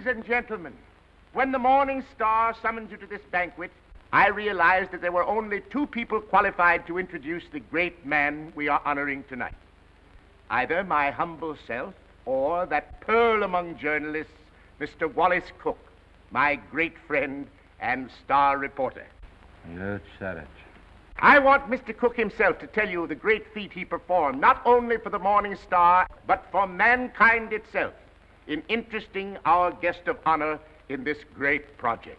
and gentlemen, when the Morning Star summoned you to this banquet, I realized that there were only two people qualified to introduce the great man we are honoring tonight. Either my humble self or that pearl among journalists, Mr. Wally Cook, my great friend and star reporter. You said it. I want Mr. Cook himself to tell you the great feat he performed, not only for the Morning Star, but for mankind itself, in interesting our guest of honor in this great project.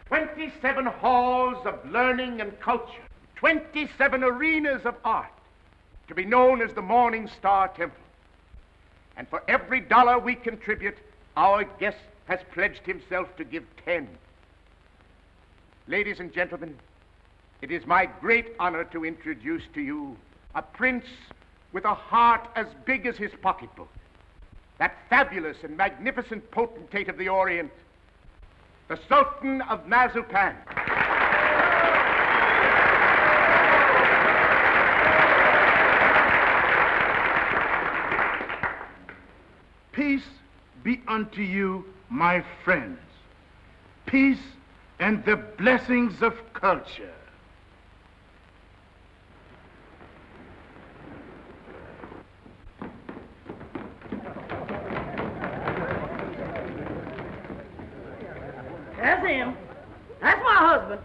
"27 halls of learning and culture, 27 arenas of art, to be known as the Morning Star Temple. And for every dollar we contribute, our guest has pledged himself to give 10. Ladies and gentlemen, it is my great honor to introduce to you a prince with a heart as big as his pocketbook, that fabulous and magnificent potentate of the Orient, the Sultan of Mazupan. Peace be unto you, my friends. Peace and the blessings of culture. That's him. That's my husband.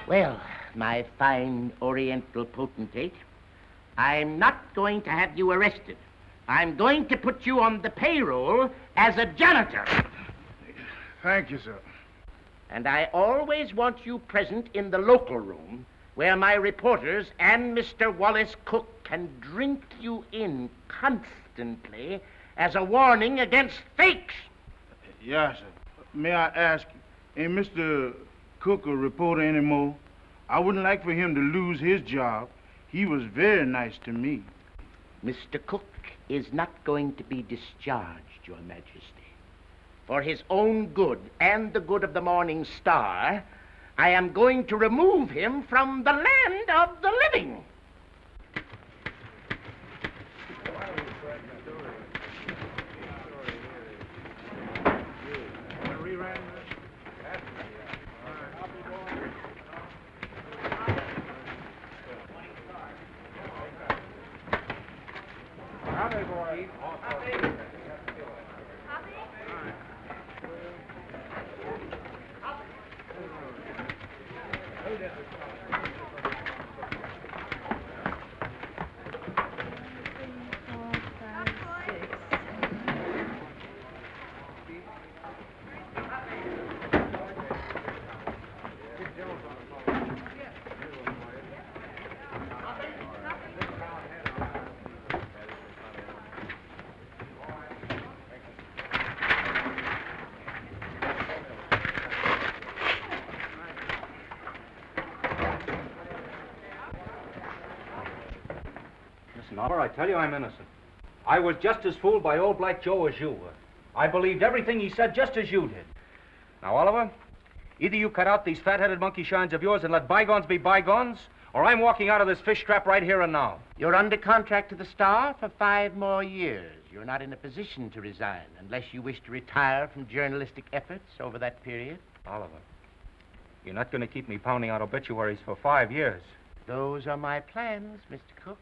Well, my fine Oriental potentate, I'm not going to have you arrested. I'm going to put you on the payroll as a janitor. Thank you, sir. And I always want you present in the local room where my reporters and Mr. Wallace Cook can drink you in constantly as a warning against fakes. Yes, sir. May I ask, ain't Mr. Cook a reporter anymore? I wouldn't like for him to lose his job. He was very nice to me. Mr. Cook is not going to be discharged, Your Majesty. For his own good and the good of the Morning Star, I am going to remove him from the land of the living. Oliver, I tell you I'm innocent. I was just as fooled by old Black Joe as you were. I believed everything he said just as you did. Now, Oliver, either you cut out these fat-headed monkey shines of yours and let bygones be bygones, or I'm walking out of this fish trap right here and now. You're under contract to the Star for 5 more years. You're not in a position to resign unless you wish to retire from journalistic efforts over that period. Oliver, you're not going to keep me pounding out obituaries for 5 years. Those are my plans, Mr. Cook.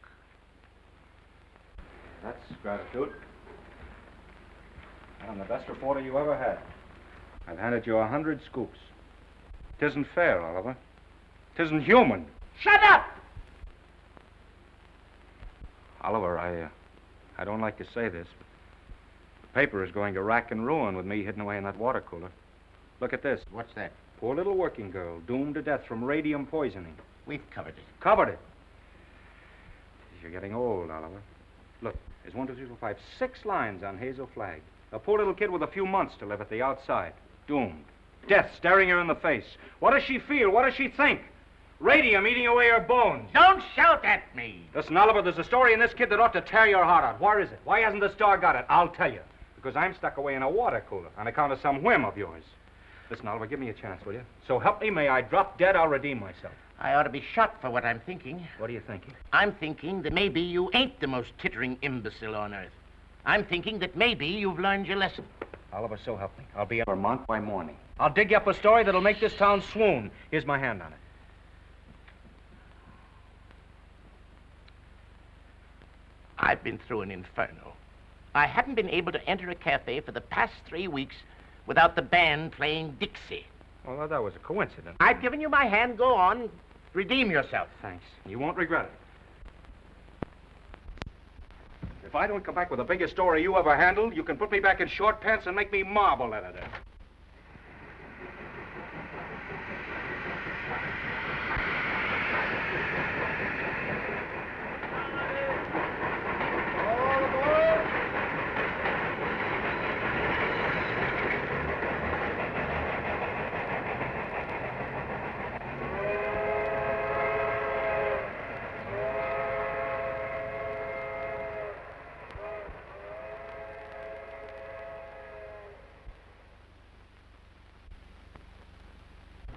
That's gratitude. I'm the best reporter you ever had. I've handed you 100 scoops. Tisn't fair, Oliver. Tisn't human. Shut up! Oliver, I don't like to say this, but the paper is going to rack and ruin with me hidden away in that water cooler. Look at this. What's that? Poor little working girl, doomed to death from radium poisoning. We've covered it. Covered it. You're getting old, Oliver. Look, there's 1, 2, 3, 4, 5, 6 lines on Hazel Flagg. A poor little kid with a few months to live at the outside. Doomed. Death staring her in the face. What does she feel? What does she think? Radium eating away her bones. Don't shout at me. Listen, Oliver, there's a story in this kid that ought to tear your heart out. Where is it? Why hasn't the Star got it? I'll tell you. Because I'm stuck away in a water cooler on account of some whim of yours. Listen, Oliver, give me a chance, will you? So help me, may I drop dead, I'll redeem myself. I ought to be shot for what I'm thinking. What are you thinking? I'm thinking that maybe you ain't the most tittering imbecile on earth. I'm thinking that maybe you've learned your lesson. Oliver, so help me. I'll be in Vermont by morning. I'll dig you up a story that'll make this town swoon. Here's my hand on it. I've been through an inferno. I haven't been able to enter a cafe for the past 3 weeks without the band playing Dixie. Well, that was a coincidence. I've given you my hand. Go on. Redeem yourself. Thanks. You won't regret it. If I don't come back with the biggest story you ever handled, you can put me back in short pants and make me marble editor.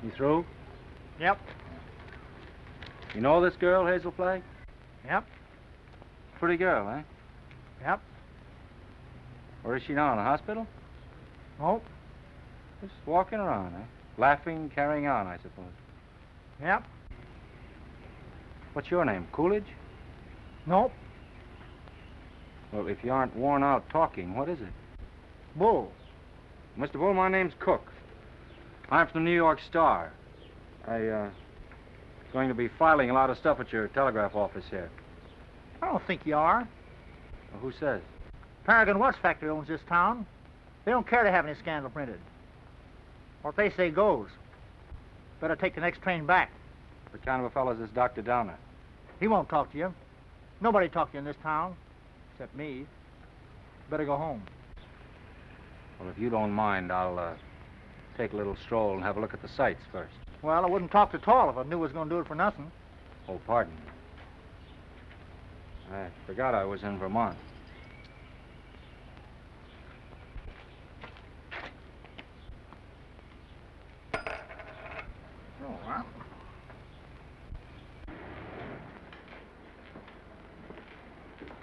You through? Yep. You know this girl, Hazel Flagg? Yep. Pretty girl, eh? Yep. Where is she now, in the hospital? Nope. Just walking around, eh? Laughing, carrying on, I suppose. Yep. What's your name, Coolidge? Nope. Well, if you aren't worn out talking, what is it? Bull. Mr. Bull, my name's Cook. I'm from the New York Star. Going to be filing a lot of stuff at your telegraph office here. I don't think you are. Well, who says? Paragon Watch Factory owns this town. They don't care to have any scandal printed. What they say goes. Better take the next train back. What kind of a fellow is this Dr. Downer? He won't talk to you. Nobody talk to you in this town, except me. Better go home. Well, if you don't mind, I'll take a little stroll and have a look at the sights first. Well, I wouldn't talk at all if I knew I was going to do it for nothing. Oh, pardon. I forgot I was in Vermont. Oh, well.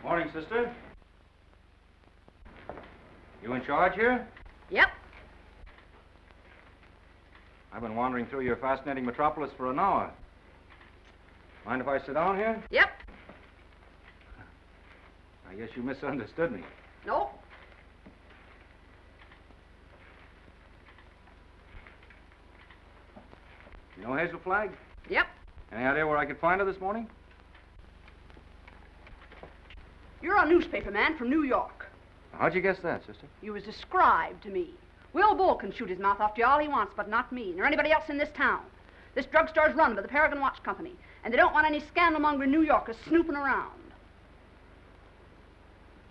Morning, sister. You in charge here? Yep. I've been wandering through your fascinating metropolis for an hour. Mind if I sit down here? Yep. I guess you misunderstood me. Nope. You know Hazel Flagg? Yep. Any idea where I could find her this morning? You're a newspaper man from New York. How'd you guess that, sister? You was described to me. Will Bull can shoot his mouth off to you all he wants, but not me, nor anybody else in this town. This drugstore's run by the Paragon Watch Company, and they don't want any scandal-mongering New Yorkers snooping around.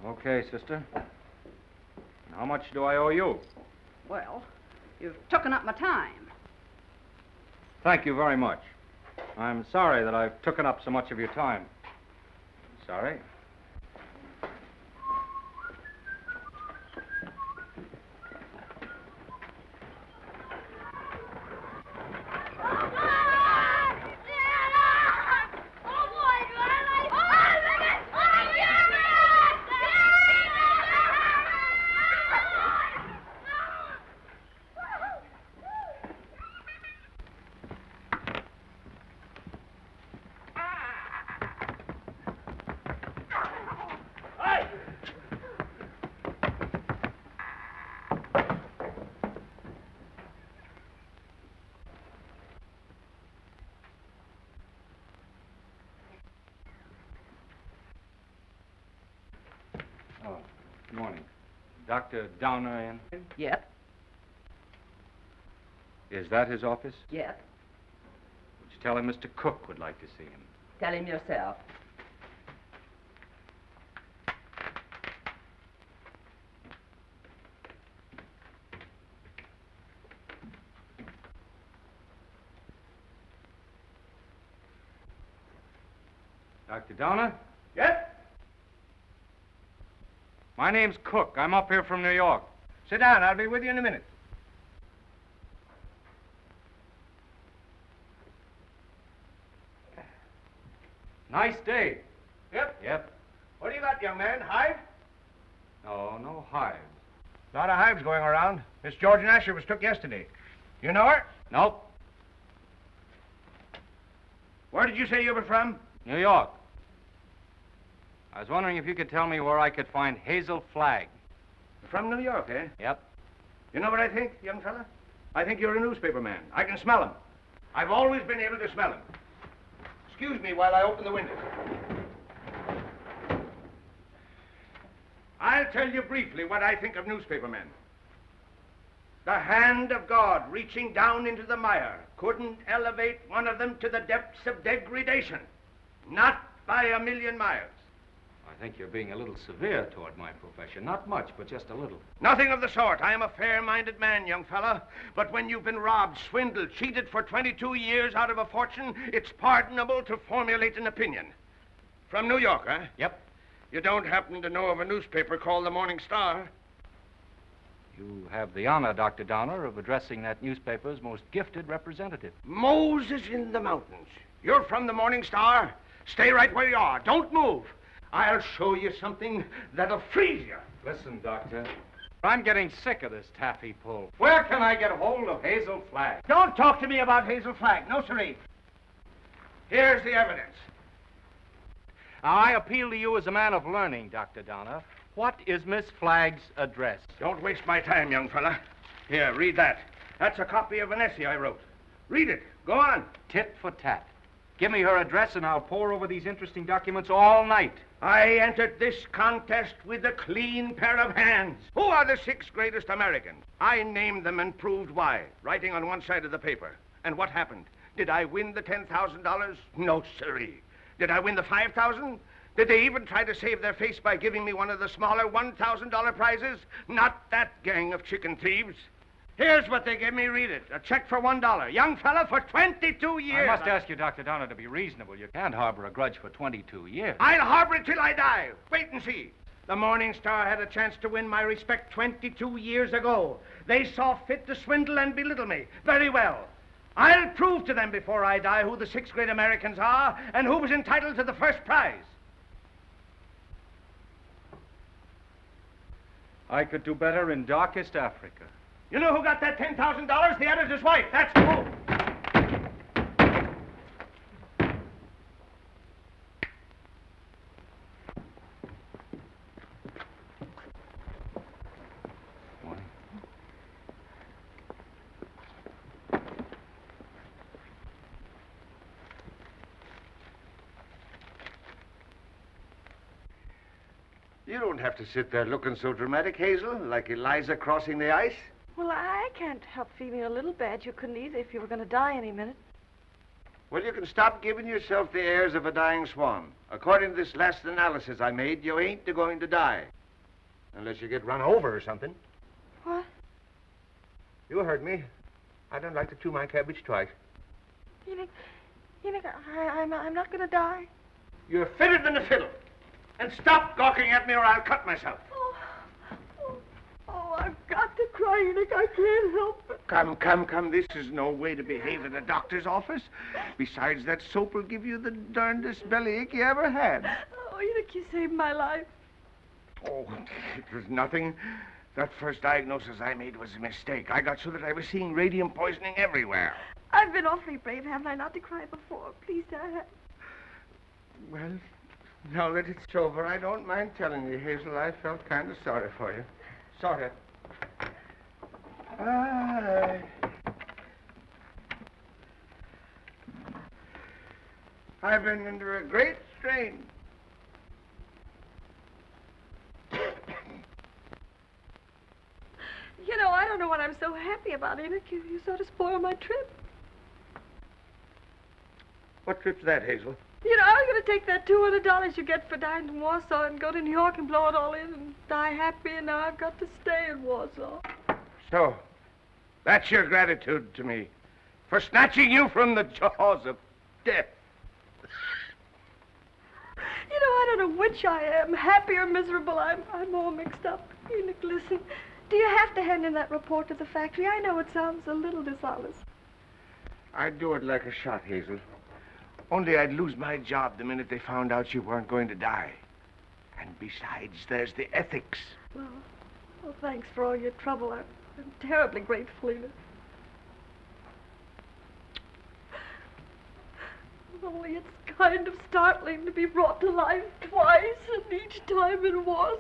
Okay, sister. And how much do I owe you? Well, you've taken up my time. Thank you very much. I'm sorry that I've taken up so much of your time. Sorry. Oh, good morning. Dr. Downer in? Yep. Is that his office? Yep. Would you tell him Mr. Cook would like to see him? Tell him yourself. Dr. Donner? Yes? My name's Cook. I'm up here from New York. Sit down. I'll be with you in a minute. Nice day. Yep. Yep. What do you got, young man? Hive? No hives. A lot of hives going around. Miss George Asher was took yesterday. You know her? Nope. Where did you say you were from? New York. I was wondering if you could tell me where I could find Hazel Flagg. From New York, eh? Yep. You know what I think, young fella? I think you're a newspaper man. I can smell him. I've always been able to smell him. Excuse me while I open the window. I'll tell you briefly what I think of newspaper men. The hand of God reaching down into the mire couldn't elevate one of them to the depths of degradation. Not by a million miles. I think you're being a little severe toward my profession. Not much, but just a little. Nothing of the sort. I am a fair-minded man, young fella. But when you've been robbed, swindled, cheated for 22 years out of a fortune, it's pardonable to formulate an opinion. From New York, huh? Yep. You don't happen to know of a newspaper called the Morning Star? You have the honor, Dr. Donner, of addressing that newspaper's most gifted representative. Moses in the mountains. You're from the Morning Star? Stay right where you are. Don't move. I'll show you something that'll freeze you. Listen, Doctor. I'm getting sick of this taffy pull. Where can I get hold of Hazel Flagg? Don't talk to me about Hazel Flagg. No, sirree. Here's the evidence. Now, I appeal to you as a man of learning, Dr. Donner. What is Miss Flagg's address? Don't waste my time, young fella. Here, read that. That's a copy of an essay I wrote. Read it. Go on. Tit for tat. Give me her address and I'll pore over these interesting documents all night. I entered this contest with a clean pair of hands. Who are the 6 greatest Americans? I named them and proved why, writing on one side of the paper. And what happened? Did I win the $10,000? No, sirree. Did I win the $5,000? Did they even try to save their face by giving me one of the smaller $1,000 prizes? Not that gang of chicken thieves. Here's what they gave me. Read it. A check for $1. Young fella, for 22 years. I must ask you, Dr. Donner, to be reasonable. You can't harbor a grudge for 22 years. I'll harbor it till I die. Wait and see. The Morning Star had a chance to win my respect 22 years ago. They saw fit to swindle and belittle me. Very well. I'll prove to them before I die who the 6 great Americans are and who was entitled to the first prize. I could do better in darkest Africa. You know who got that $10,000? The editor's wife. That's who. You don't have to sit there looking so dramatic, Hazel, like Eliza crossing the ice. Well, I can't help feeling a little bad. You couldn't either if you were going to die any minute. Well, you can stop giving yourself the airs of a dying swan. According to this last analysis I made, you ain't going to die. Unless you get run over or something. What? You heard me. I don't like to chew my cabbage twice. You think I'm not going to die? You're fitter than a fiddle. And stop gawking at me or I'll cut myself. Oh, I've got to cry, Enoch. I can't help it. Come. This is no way to behave in a doctor's office. Besides, that soap will give you the darndest bellyache you ever had. Oh, Enoch, you saved my life. Oh, it was nothing. That first diagnosis I made was a mistake. I got so that I was seeing radium poisoning everywhere. I've been awfully brave, haven't I, not to cry before? Please, Dad. Well, now that it's over, I don't mind telling you, Hazel, I felt kind of sorry for you. Sort of. I've been under a great strain. You know, I don't know what I'm so happy about, Enoch. You sort of spoiled my trip. What trip's that, Hazel? You know, I was going to take that $200 you get for dying in Warsaw and go to New York and blow it all in and die happy, and now I've got to stay in Warsaw. So, that's your gratitude to me for snatching you from the jaws of death. don't know which I am, happy or miserable. I'm all mixed up. Enoch, listen. Do you have to hand in that report to the factory? I know it sounds a little dishonest. I'd do it like a shot, Hazel. Only I'd lose my job the minute they found out you weren't going to die. And besides, there's the ethics. Well, thanks for all your trouble. I'm terribly grateful, Enoch. Only it's kind of startling to be brought to life twice, and each time in Warsaw.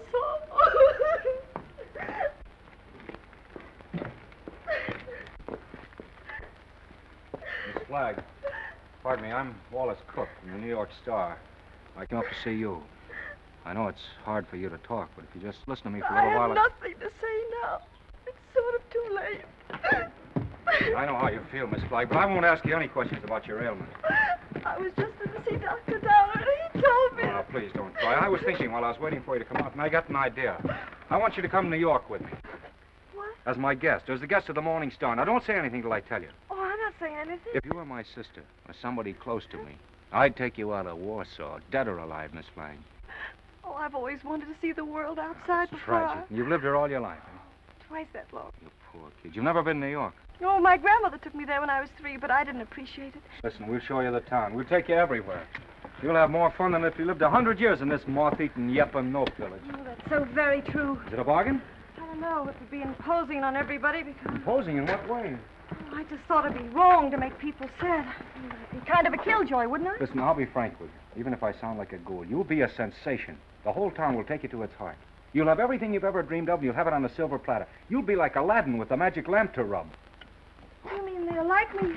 Miss Flagg, pardon me, I'm Wally Cook from the New York Star. I came up to see you. I know it's hard for you to talk, but if you just listen to me for a little while... I have nothing to say now. It's sort of too late. I know how you feel, Miss Flagg, but I won't ask you any questions about your ailment. I was just going to see Dr. Downer, and he told me... Oh, now, please don't cry. I was thinking while I was waiting for you to come out, and I got an idea. I want you to come to New York with me. What? As my guest, as the guest of the Morning Star. Now, don't say anything till I tell you. Oh, I'm not saying anything. If you were my sister, or somebody close to me, I'd take you out of Warsaw, dead or alive, Miss Flagg. Oh, I've always wanted to see the world outside It's before tragic. You've lived here all your life, huh? Twice that long. You poor kid. You've never been to New York. Oh, my grandmother took me there when I was 3, but I didn't appreciate it. Listen, we'll show you the town. We'll take you everywhere. You'll have more fun than if you lived 100 years in this moth-eaten Yep-and-Nope village. Oh, that's so very true. Is it a bargain? I don't know. It would be imposing on everybody because... Imposing in what way? Oh, I just thought it'd be wrong to make people sad. It'd be kind of a killjoy, wouldn't it? Listen, I'll be frank with you. Even if I sound like a ghoul, you'll be a sensation. The whole town will take you to its heart. You'll have everything you've ever dreamed of, and you'll have it on a silver platter. You'll be like Aladdin with the magic lamp to rub. You mean they'll like me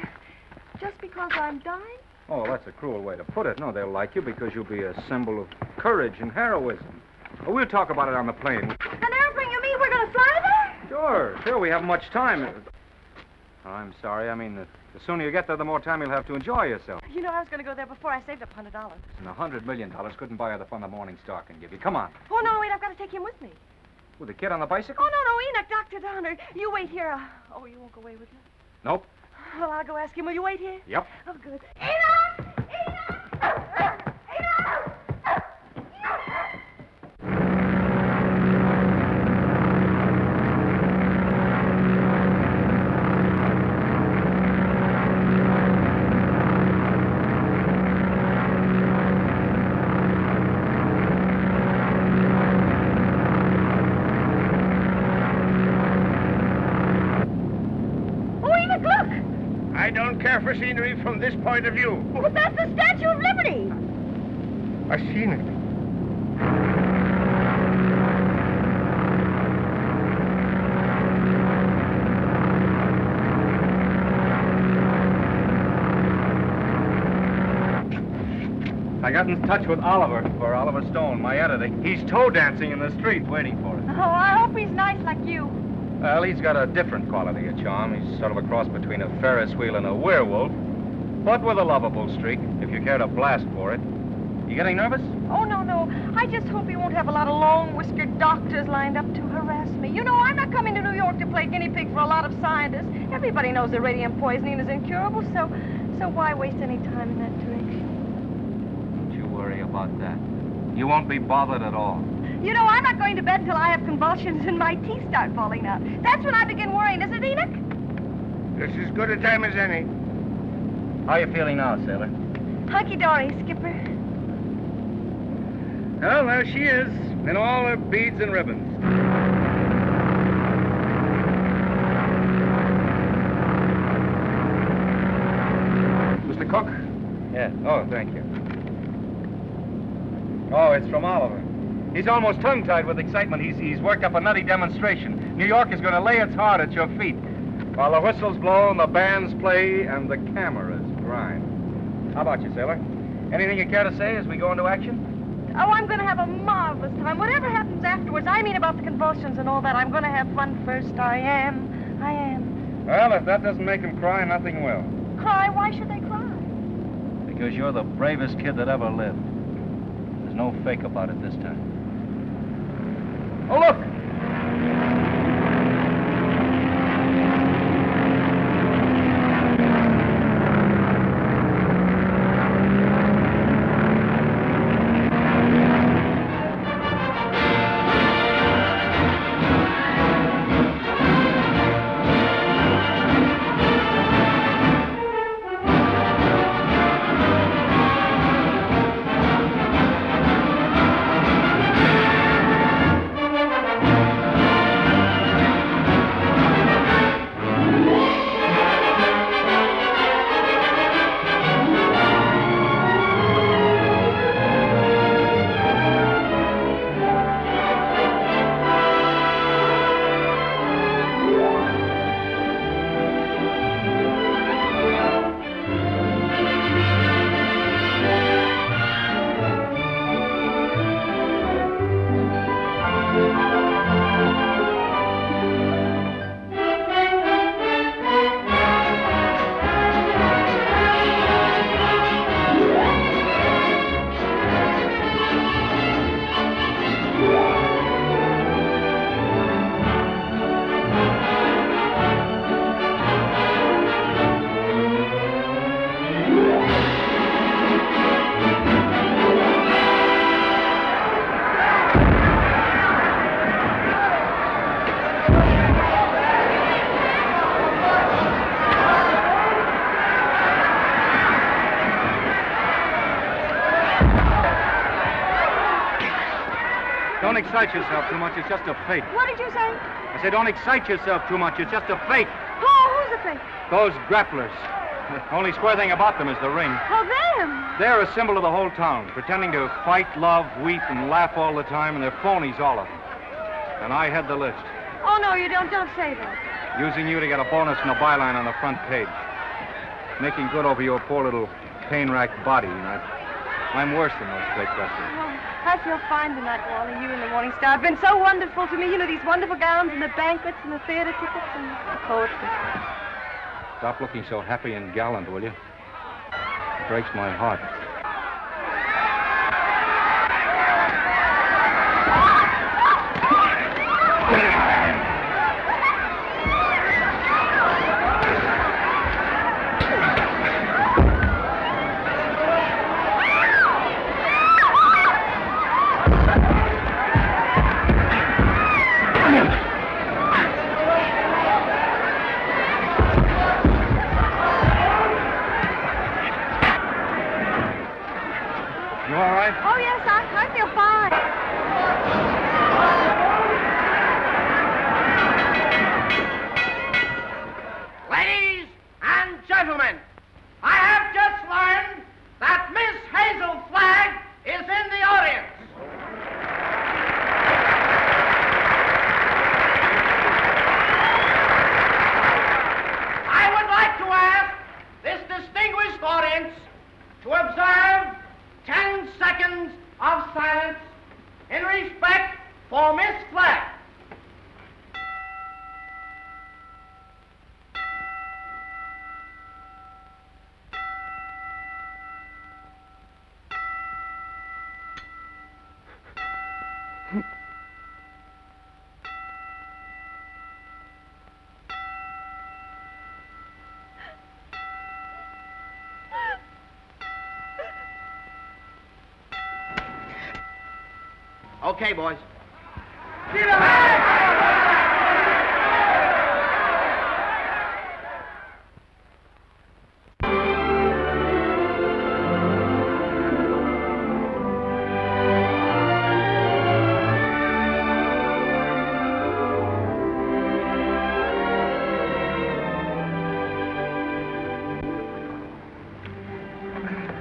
just because I'm dying? Oh, that's a cruel way to put it. No, they'll like you because you'll be a symbol of courage and heroism. Oh, we'll talk about it on the plane. An airplane, you mean we're going to fly there? Sure, we haven't much time. Oh, I'm sorry. I mean, the sooner you get there, the more time you'll have to enjoy yourself. You know, I was going to go there before I saved up $100. And $100 million couldn't buy her the fun the Morning Star can give you. Come on. Oh, no, wait, I've got to take him with me. With the kid on the bicycle? Oh, no, Enoch, Dr. Downer. You wait here. Oh, you won't go away with me? Nope. Well, I'll go ask him. Will you wait here? Yep. Oh, good. Enoch! Enoch! Enoch! I don't care for scenery from this point of view. But that's the Statue of Liberty. I've seen it. I got in touch with Oliver Stone, my editor. He's toe dancing in the street waiting for us. Oh, I hope he's nice like you. Well, he's got a different quality of charm. He's sort of a cross between a Ferris wheel and a werewolf, but with a lovable streak, if you care to blast for it. You getting nervous? Oh, no. I just hope he won't have a lot of long-whiskered doctors lined up to harass me. You know, I'm not coming to New York to play guinea pig for a lot of scientists. Everybody knows that radium poisoning is incurable, so why waste any time in that direction? Don't you worry about that. You won't be bothered at all. You know, I'm not going to bed until I have convulsions and my teeth start falling out. That's when I begin worrying, isn't it, Enoch? This is as good a time as any. How are you feeling now, sailor? Hunky-dory, Skipper. Well, there she is, in all her beads and ribbons. Mr. Cook? Yeah. Oh, thank you. Oh, it's from Oliver. He's almost tongue-tied with excitement. He's worked up a nutty demonstration. New York is going to lay its heart at your feet while the whistles blow and the bands play and the cameras grind. How about you, sailor? Anything you care to say as we go into action? Oh, I'm going to have a marvelous time. Whatever happens afterwards, I mean about the convulsions and all that, I'm going to have fun first. I am. Well, if that doesn't make them cry, nothing will. Cry? Why should they cry? Because you're the bravest kid that ever lived. There's no fake about it this time. Oh, look! excite yourself too much. It's just a fake. What did you say? I said, don't excite yourself too much. It's just a fake. Who's the fake? Those grapplers. The only square thing about them is the ring. Oh, them. They're a symbol of the whole town, pretending to fight, love, weep, and laugh all the time, and they're phonies, all of them. And I head the list, Oh, no, you don't. Don't say that. using you to get a bonus and a byline on the front page. Making good over your poor little pain-racked body. And I'm worse than those fake wrestlers. Oh, I feel fine tonight, Wally. You and the Morning Star have been so wonderful to me. You know, these wonderful gowns and the banquets and the theater tickets and the poetry. Stop looking so happy and gallant, will you? It breaks my heart. You all right? Oh, yes, I feel fine. Ladies and gentlemen, I have just learned that Miss Hazel Flagg is in the audience. I would like to ask this distinguished audience to observe 10 seconds of silence in respect for Miss Flagg. Okay, boys.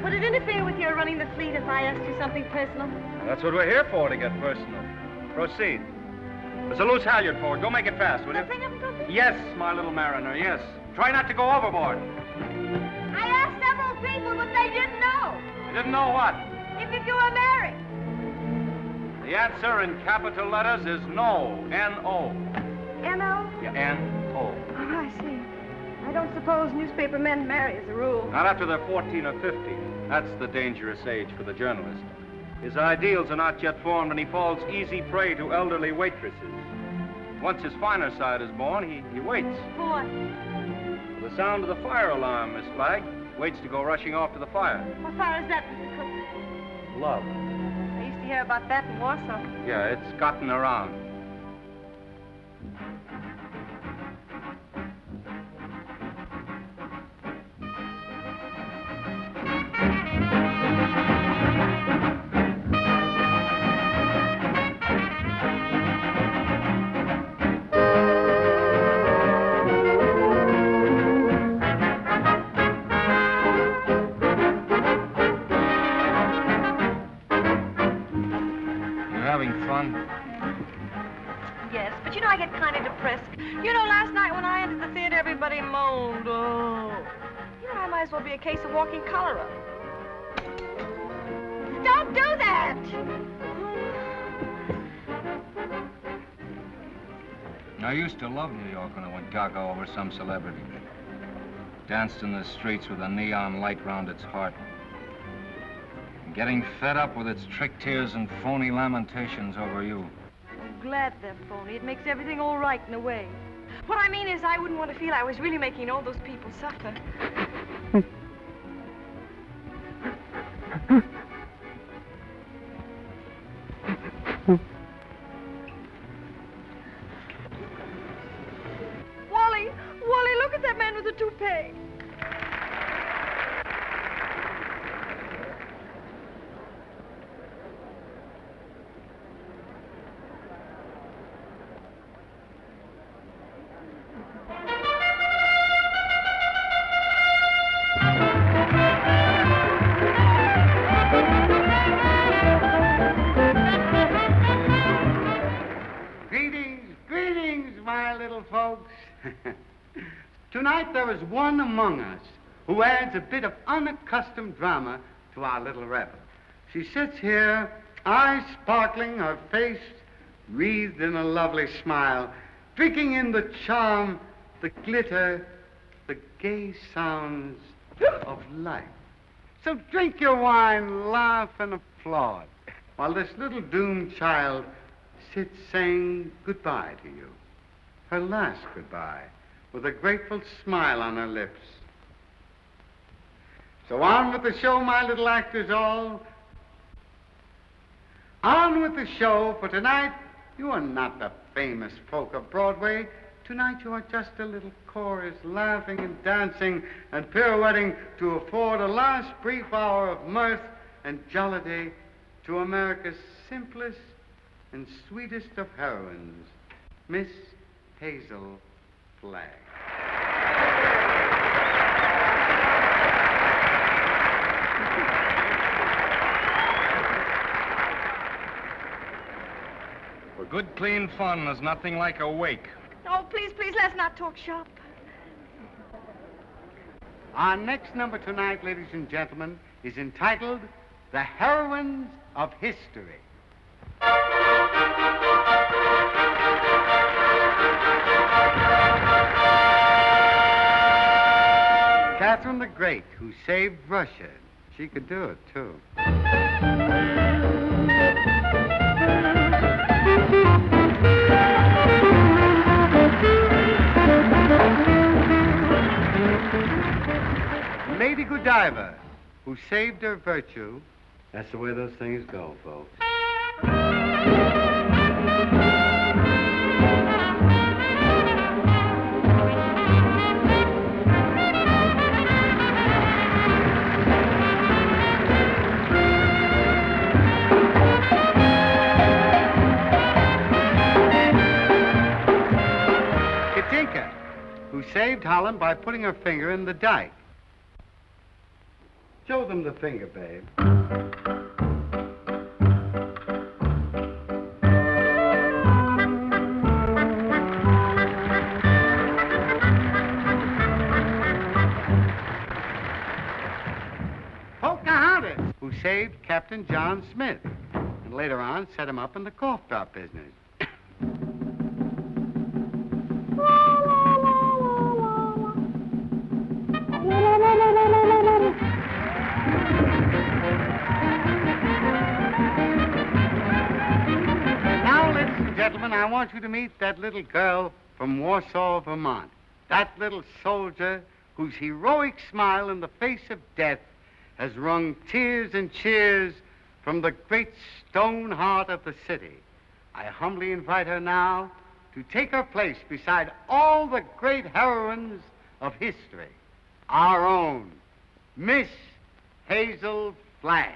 Would it interfere with your running the fleet if I asked you something personal? That's what we're here for, to get personal. Proceed. There's a loose halyard forward. Go make it fast, will you? Something up, something? Yes, my little mariner, yes. Try not to go overboard. I asked several people, but they didn't know. You didn't know what? If you were married. The answer in capital letters is no. N-O. N-O? Yeah, N-O. Oh, I see. I don't suppose newspaper men marry as a rule. Not after they're 14 or 15. That's the dangerous age for the journalist. His ideals are not yet formed, and he falls easy prey to elderly waitresses. Once his finer side is born, he waits. For what? For the sound of the fire alarm, Miss Flagg. Waits to go rushing off to the fire. What fire is that, Mr. Cook? Love. I used to hear about that in Warsaw. Yeah, it's gotten around. Having fun? Yes, but you know, I get kind of depressed. You know, last night when I entered the theater, everybody moaned. Oh. You know, I might as well be a case of walking cholera. Don't do that! I used to love New York when I went gaga over some celebrity. Danced in the streets with a neon light round its heart. Getting fed up with its trick tears and phony lamentations over you. I'm glad they're phony. It makes everything all right in a way. What I mean is I wouldn't want to feel I was really making all those people suffer. Wally, look at that man with the toupee. Greetings, my little folks. Tonight there is one among us who adds a bit of unaccustomed drama to our little revel. She sits here, eyes sparkling, her face wreathed in a lovely smile, drinking in the charm, the glitter, the gay sounds of life. So drink your wine, laugh, and applaud, while this little doomed child sits saying goodbye to you. Her last goodbye, with a grateful smile on her lips. So on with the show, my little actors all. On with the show, for tonight you are not the famous folk of Broadway. Tonight you are just a little chorus, laughing and dancing and pirouetting to afford a last brief hour of mirth and jollity to America's simplest and sweetest of heroines, Miss Hazel Flagg. For good, clean fun, there's nothing like a wake. Oh, please, let's not talk shop. Our next number tonight, ladies and gentlemen, is entitled The Heroines of History. Catherine the Great, who saved Russia. She could do it, too. Lady Godiva, who saved her virtue. That's the way those things go, folks. Katinka, who saved Holland by putting her finger in the dike. Show them the finger, babe. Pocahontas, who saved Captain John Smith, and later on set him up in the cough drop business. Now, ladies and gentlemen, I want you to meet that little girl from Warsaw, Vermont. That little soldier whose heroic smile in the face of death has wrung tears and cheers from the great stone heart of the city. I humbly invite her now to take her place beside all the great heroines of history. Our own Miss Hazel Flagg.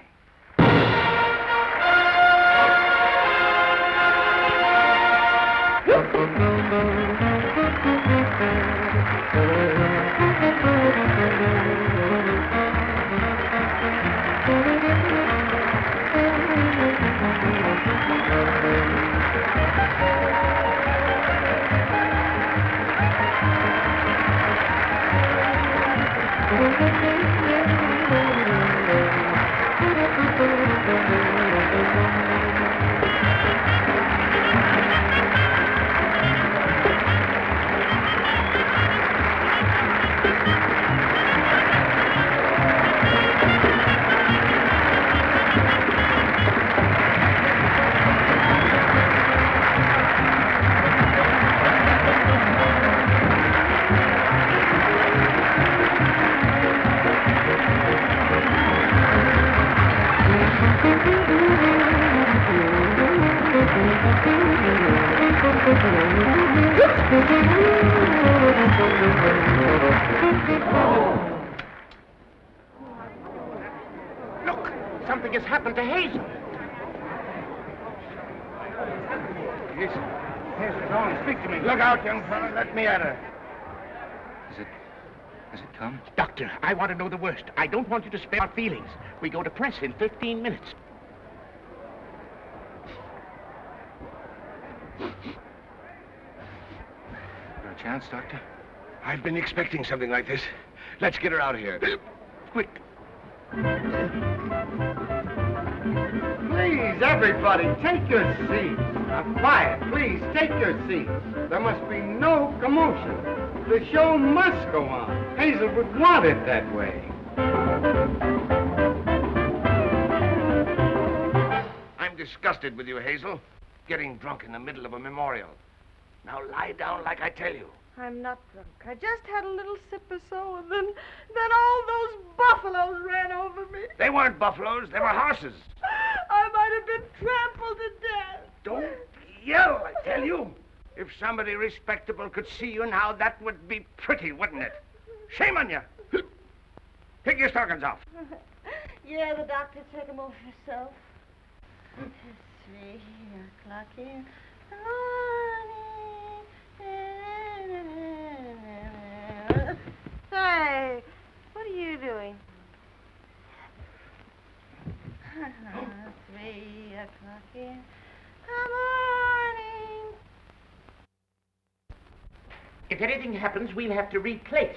Look, something has happened to Hazel. Hazel, go on, speak to me. Look out, young fella. Let me at her. Has it come? Doctor, I want to know the worst. I don't want you to spare our feelings. We go to press in 15 minutes. A chance, Doctor? I've been expecting something like this. Let's get her out of here. Quick. Please, everybody, take your seats. Now, quiet, please, take your seats. There must be no commotion. The show must go on. Hazel would want it that way. I'm disgusted with you, Hazel. Getting drunk in the middle of a memorial. Now lie down like I tell you. I'm not drunk. I just had a little sip or so, and then all those buffaloes ran over me. They weren't buffaloes, they were horses. I might have been trampled to death. Don't yell, I tell you. If somebody respectable could see you now, that would be pretty, wouldn't it? Shame on you. Take your stockings off. Yeah, the doctor took them off yourself. It's 3 o'clock in the morning. Hey, what are you doing? 3 o'clock in the morning. If anything happens, we'll have to replate.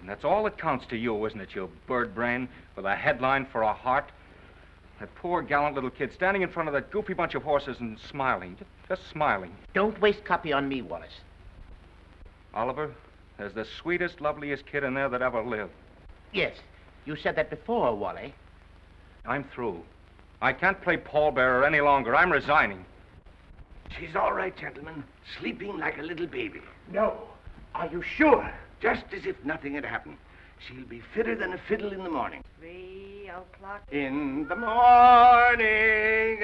And that's all that counts to you, isn't it, you bird brain, with a headline for a heart? That poor, gallant little kid standing in front of that goofy bunch of horses and smiling, just smiling. Don't waste copy on me, Wallace. Oliver, there's the sweetest, loveliest kid in there that ever lived. Yes, you said that before, Wally. I'm through. I can't play pallbearer any longer. I'm resigning. She's all right, gentlemen. Sleeping like a little baby. No. Are you sure? Just as if nothing had happened. She'll be fitter than a fiddle in the morning. 3 o'clock. In the morning,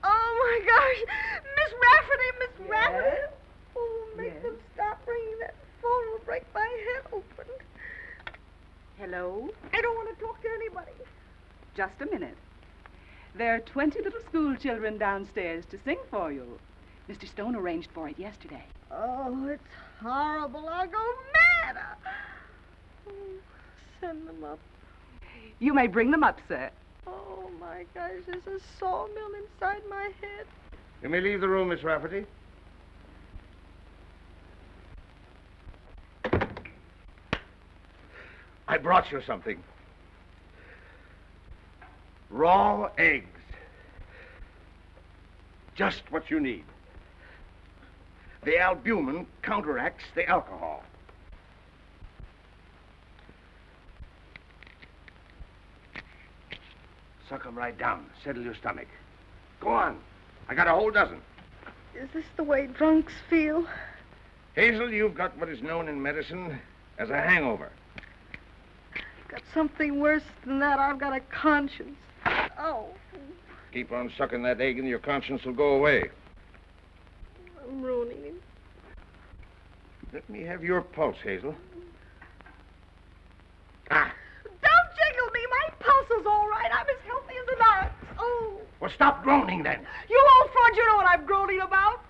Oh, my gosh. Miss Rafferty. Oh, make them stop ringing. That phone will break my head open. Hello? I don't want to talk to anybody. Just a minute. There are 20 little school children downstairs to sing for you. Mr. Stone arranged for it yesterday. Oh, it's horrible. I'll go mad. Oh, send them up. You may bring them up, sir. Oh, my gosh, there's a sawmill inside my head. You may leave the room, Miss Rafferty. I brought you something. Raw eggs. Just what you need. The albumin counteracts the alcohol. Suck 'em right down. Settle your stomach. Go on. I got a whole dozen. Is this the way drunks feel? Hazel, you've got what is known in medicine as a hangover. I've got something worse than that. I've got a conscience. Oh. Keep on sucking that egg and your conscience will go away. I'm ruining him. Let me have your pulse, Hazel. Don't jiggle me. My pulse is all right. I'm as healthy as an ox. Oh. Well, stop groaning then. You old fraud, you know what I'm groaning about.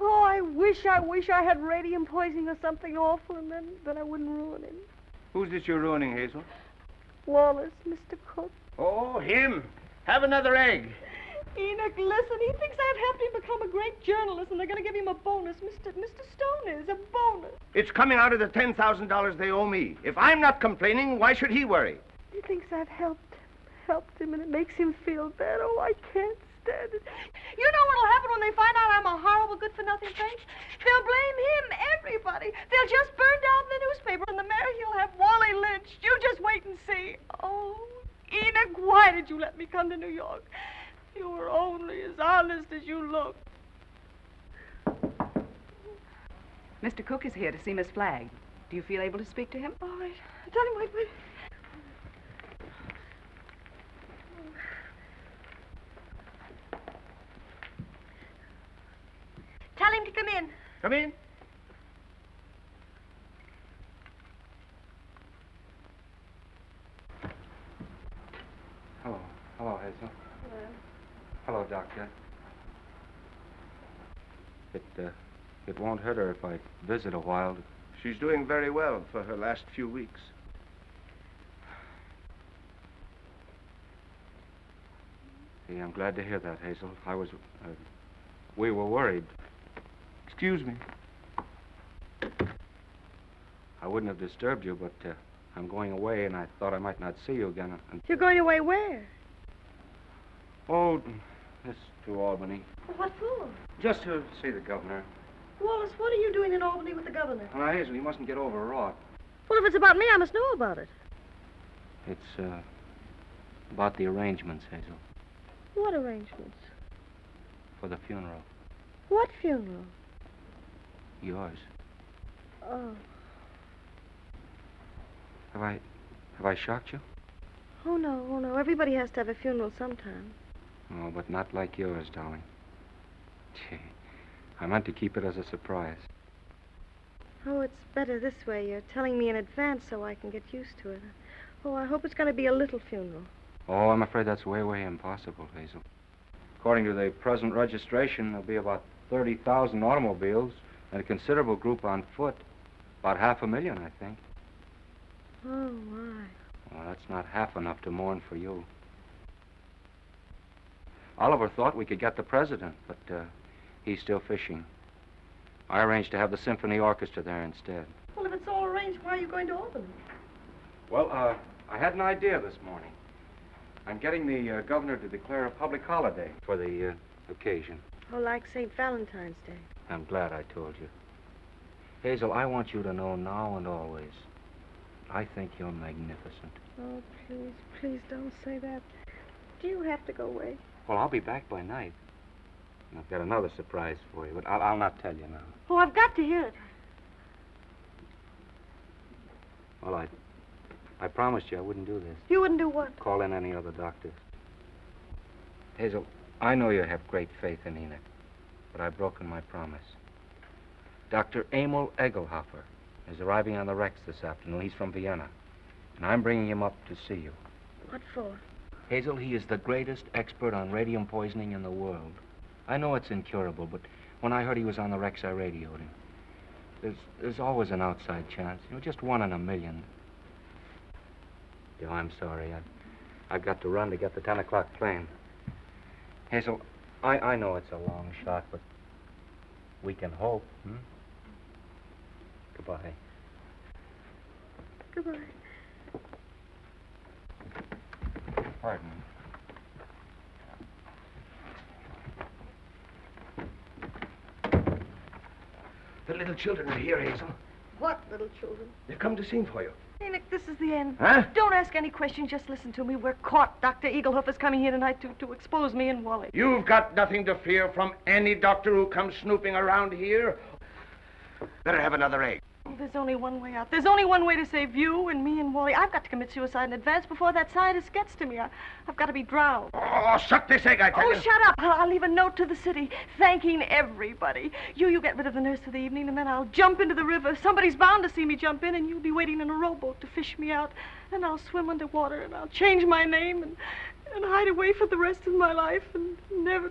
Oh, I wish I had radium poisoning or something awful, and then I wouldn't ruin him. Who's this you're ruining, Hazel? Wallace, Mr. Cook. Oh, him. Have another egg. Enoch, listen, he thinks I've helped him become a great journalist, and they're going to give him a bonus. Mr. Stone is a bonus. It's coming out of the $10,000 they owe me. If I'm not complaining, why should he worry? He thinks I've helped him, and it makes him feel bad. Oh, I can't stand it. You know what'll happen when they find out I'm a horrible, good-for-nothing face? They'll blame him, everybody. They'll just burn down the newspaper, and the mayor, he'll have Wally lynched. You just wait and see. Oh, Enoch, why did you let me come to New York? You were only as honest as you look. Mr. Cook is here to see Miss Flagg. Do you feel able to speak to him? All right. Tell him, wait. Tell him to come in. Come in. Hello. Hello, Doctor. It won't hurt her if I visit a while. She's doing very well for her last few weeks. Hey, I'm glad to hear that, Hazel. We were worried. Excuse me. I wouldn't have disturbed you, but I'm going away, and I thought I might not see you again. You're going away where? Oh, this to Albany. What for? Just to see the governor. Wallace, what are you doing in Albany with the governor? Now, Hazel, you mustn't get overwrought. Well, if it's about me, I must know about it. It's about the arrangements, Hazel, What arrangements? for the funeral. What funeral? Yours. Oh. Have I shocked you? Oh, no. Everybody has to have a funeral sometime. Oh, but not like yours, darling. Gee, I meant to keep it as a surprise. Oh, it's better this way. You're telling me in advance so I can get used to it. Oh, I hope it's going to be a little funeral. Oh, I'm afraid that's way impossible, Hazel. According to the present registration, there'll be about 30,000 automobiles and a considerable group on foot. About 500,000, I think. Oh, my. Well, that's not half enough to mourn for you. Oliver thought we could get the president, but he's still fishing. I arranged to have the symphony orchestra there instead. Well, if it's all arranged, why are you going to Albany? Well, I had an idea this morning. I'm getting the governor to declare a public holiday for the occasion. Oh, like St. Valentine's Day. I'm glad I told you. Hazel, I want you to know now and always, I think you're magnificent. Oh, please don't say that. Do you have to go away? Well, I'll be back by night. And I've got another surprise for you, but I'll not tell you now. Oh, I've got to hear it. Well, I promised you I wouldn't do this. You wouldn't do what? Call in any other doctors. Hazel, I know you have great faith in Enoch, but I've broken my promise. Dr. Emil Egelhofer is arriving on the Rex this afternoon. He's from Vienna, and I'm bringing him up to see you. What for? Hazel, he is the greatest expert on radium poisoning in the world. I know it's incurable, but when I heard he was on the Rex, I radioed him. There's always an outside chance, just 1 in a million. I'm sorry. I've got to run to get the 10 o'clock plane. Hazel, I know it's a long shot, but we can hope, Goodbye. Goodbye. Pardon me. The little children are here, Hazel. What little children? They've come to sing for you. Enoch, this is the end. Huh? Don't ask any questions. Just listen to me. We're caught. Dr. Egelhofer's coming here tonight to expose me and Wally. You've got nothing to fear from any doctor who comes snooping around here. Better have another egg. Oh, there's only one way out. There's only one way to save you and me and Wally. I've got to commit suicide in advance before that scientist gets to me. I've got to be drowned. Oh, suck this egg, I tell you. Oh, shut up. I'll leave a note to the city thanking everybody. You get rid of the nurse for the evening, and then I'll jump into the river. Somebody's bound to see me jump in, and you'll be waiting in a rowboat to fish me out. And I'll swim underwater, and I'll change my name and hide away for the rest of my life and never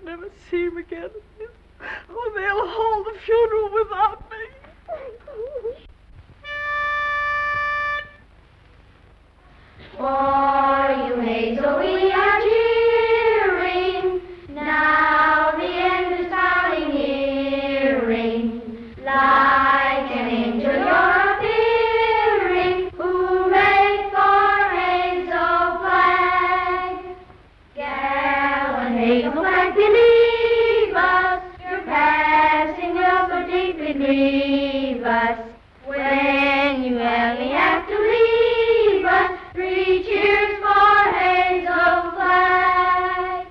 see him again. Oh, they'll hold the funeral without me. For you, Hazel, we are cheering. Now the end is sounding nearing. Like an angel you're appearing. Hooray for Hazel Flagg. Gallant Hazel Flagg, believe us. Your passing will so deeply grieve us. When you only have to leave us, 3 cheers for Hazel Flagg.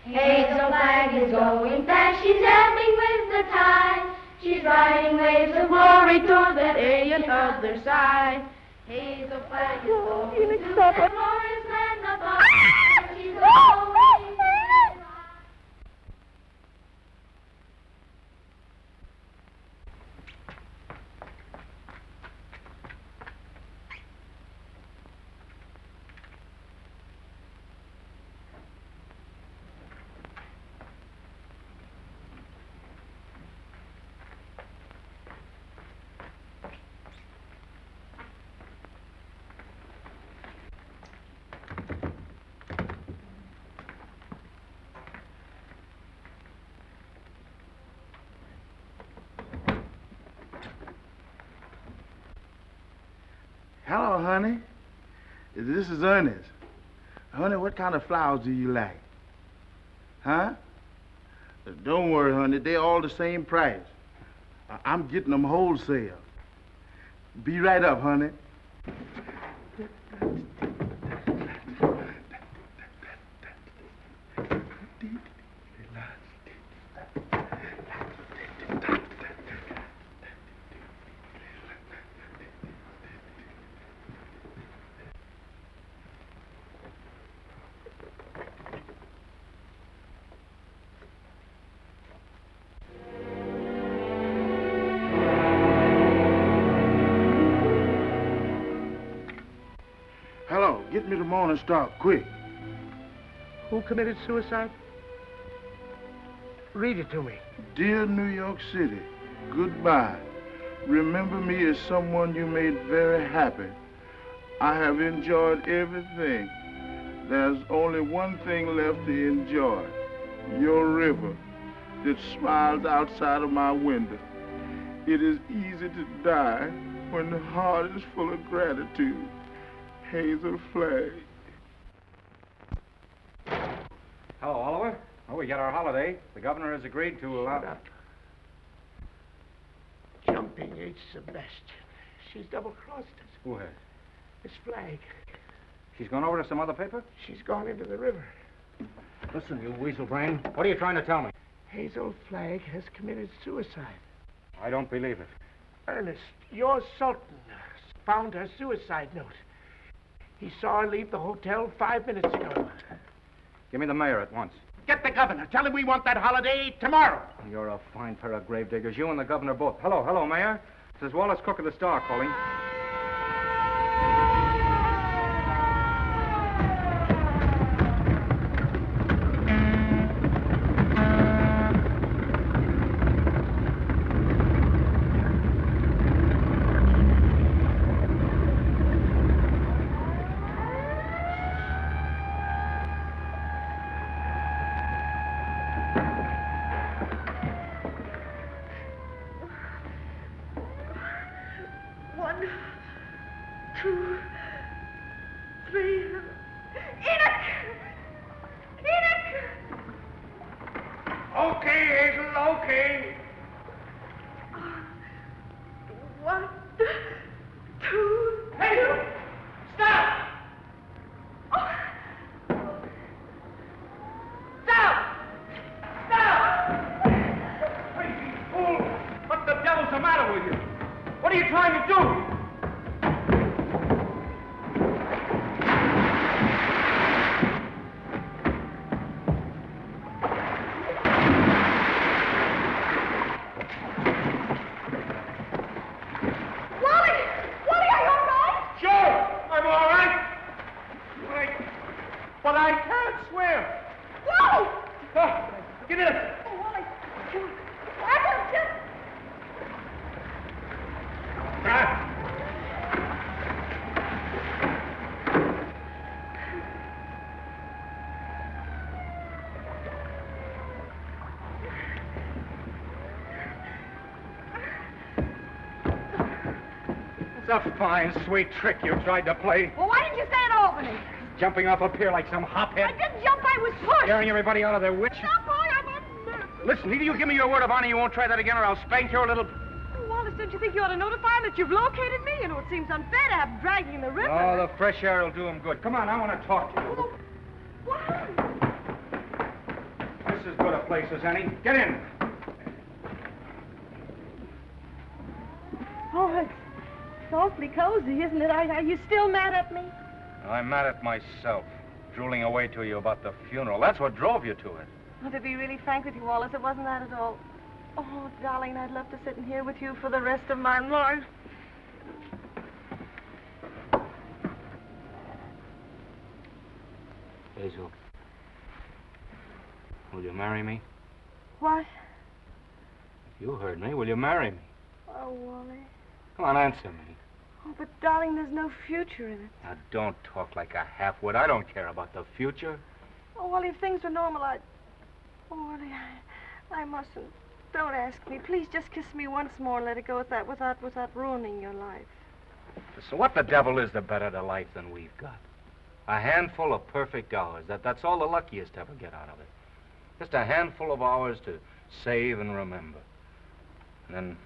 Hazel Flagg is going fast, she's ebbing with the tide. She's riding waves of glory toward that alien other side. Hazel Flagg is going to the glorious land above. She's going. Hello, honey. This is Ernest. Honey, what kind of flowers do you like? Huh? Don't worry, honey. They're all the same price. I'm getting them wholesale. Be right up, honey. Hello, get me the Morning Star, quick. Who committed suicide? Read it to me. Dear New York City, goodbye. Remember me as someone you made very happy. I have enjoyed everything. There's only one thing left to enjoy. Your river that smiles outside of my window. It is easy to die when the heart is full of gratitude. Hazel Flagg. Hello, Oliver. Oh, we got our holiday. The governor has agreed to allow... Shut up. Jumping H. Sebastian. She's double-crossed us. Who has? Miss Flagg. She's gone over to some other paper? She's gone into the river. Listen, you weasel brain. What are you trying to tell me? Hazel Flagg has committed suicide. I don't believe it. Ernest, your Sultan found her suicide note. He saw her leave the hotel 5 minutes ago. Give me the mayor at once. Get the governor. Tell him we want that holiday tomorrow. You're a fine pair of gravediggers. You and the governor both. Hello, Mayor. This is Wallace Cook of the Star calling. It's a fine, sweet trick you tried to play. Well, why didn't you say it Albany? Jumping off a pier like some hophead. I didn't jump, I was pushed. Scaring everybody out of their wits. Stop, boy, I'm on... Listen, either you give me your word of honor you won't try that again, or I'll spank your little... Wallace, don't you think you ought to notify him that you've located me? You know, it seems unfair to have him dragging in the river. Oh, the fresh air will do him good. Come on, I want to talk to you. Well, why? This is as good a place as any. Get in. Oh, it's awfully cozy, isn't it? Are you still mad at me? I'm mad at myself, drooling away to you about the funeral. That's what drove you to it. Well, to be really frank with you, Wallace, it wasn't that at all. Oh, darling, I'd love to sit in here with you for the rest of my life. Hazel, will you marry me? What? You heard me. Will you marry me? Oh, Wally. Come on, answer me. Oh, but darling, there's no future in it. Now, don't talk like a half-wit. I don't care about the future. Oh, Wally, if things were normal, I'd... Oh, Wally, I mustn't. Don't ask me. Please just kiss me once more and let it go at that without ruining your life. So what the devil is the better to life than we've got? A handful of perfect hours. That's all the luckiest ever get out of it. Just a handful of hours to save and remember. And then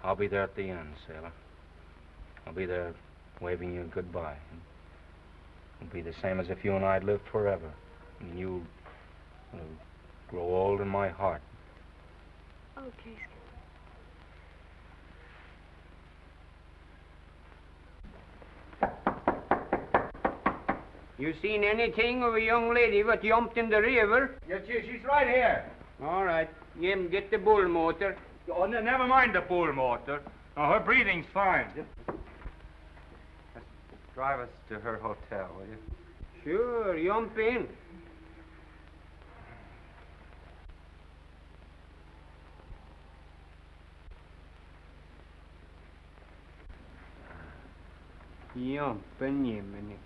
I'll be there at the end, sailor. I'll be there waving you goodbye. It'll be the same as if you and I'd lived forever. And you'll grow old in my heart. Okay. You seen anything of a young lady what jumped in the river? Yes, she's right here. All right. Jim, get the bull motor. Oh, never mind the bull motor. Oh, her breathing's fine. Just drive us to her hotel, will you? Sure, jump in. Jump in, Jiminy.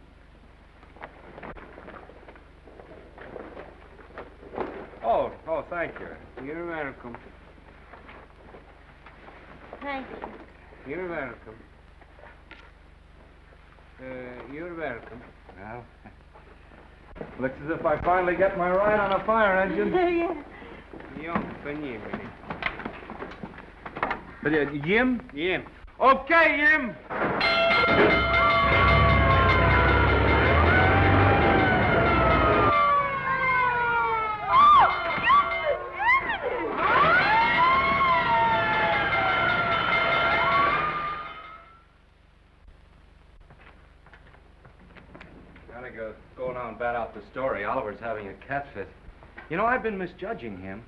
Oh, thank you. You're welcome. Thank you. You're welcome. You're welcome. Well, looks as if I finally get my ride on a fire engine. Yeah. Jump in, Jiminy. Jim? Jim. Okay, Jim. Go now and bat out the story. Oliver's having a cat fit. You know, I've been misjudging him.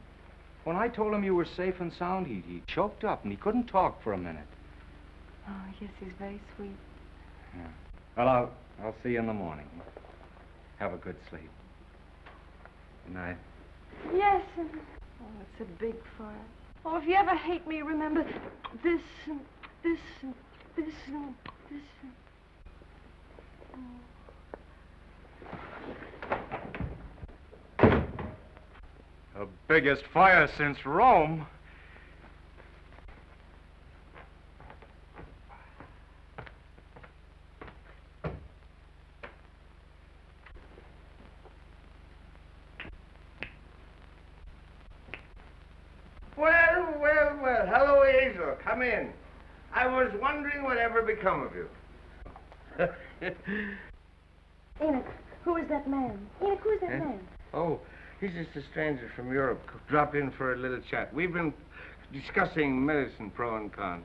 When I told him you were safe and sound, he choked up and he couldn't talk for a minute. Oh, yes, he's very sweet. Yeah. Well, I'll see you in the morning. Have a good sleep. Good night. Yes. Oh, it's a big fire. Oh, if you ever hate me, remember this and this and this and this and... Oh. The biggest fire since Rome. Well, well, well. Hello, Hazel. Come in. I was wondering whatever become of you. Enoch, who is that man? Enoch, who is that man? Oh, he's just a stranger from Europe. Drop in for a little chat. We've been discussing medicine, pro and con.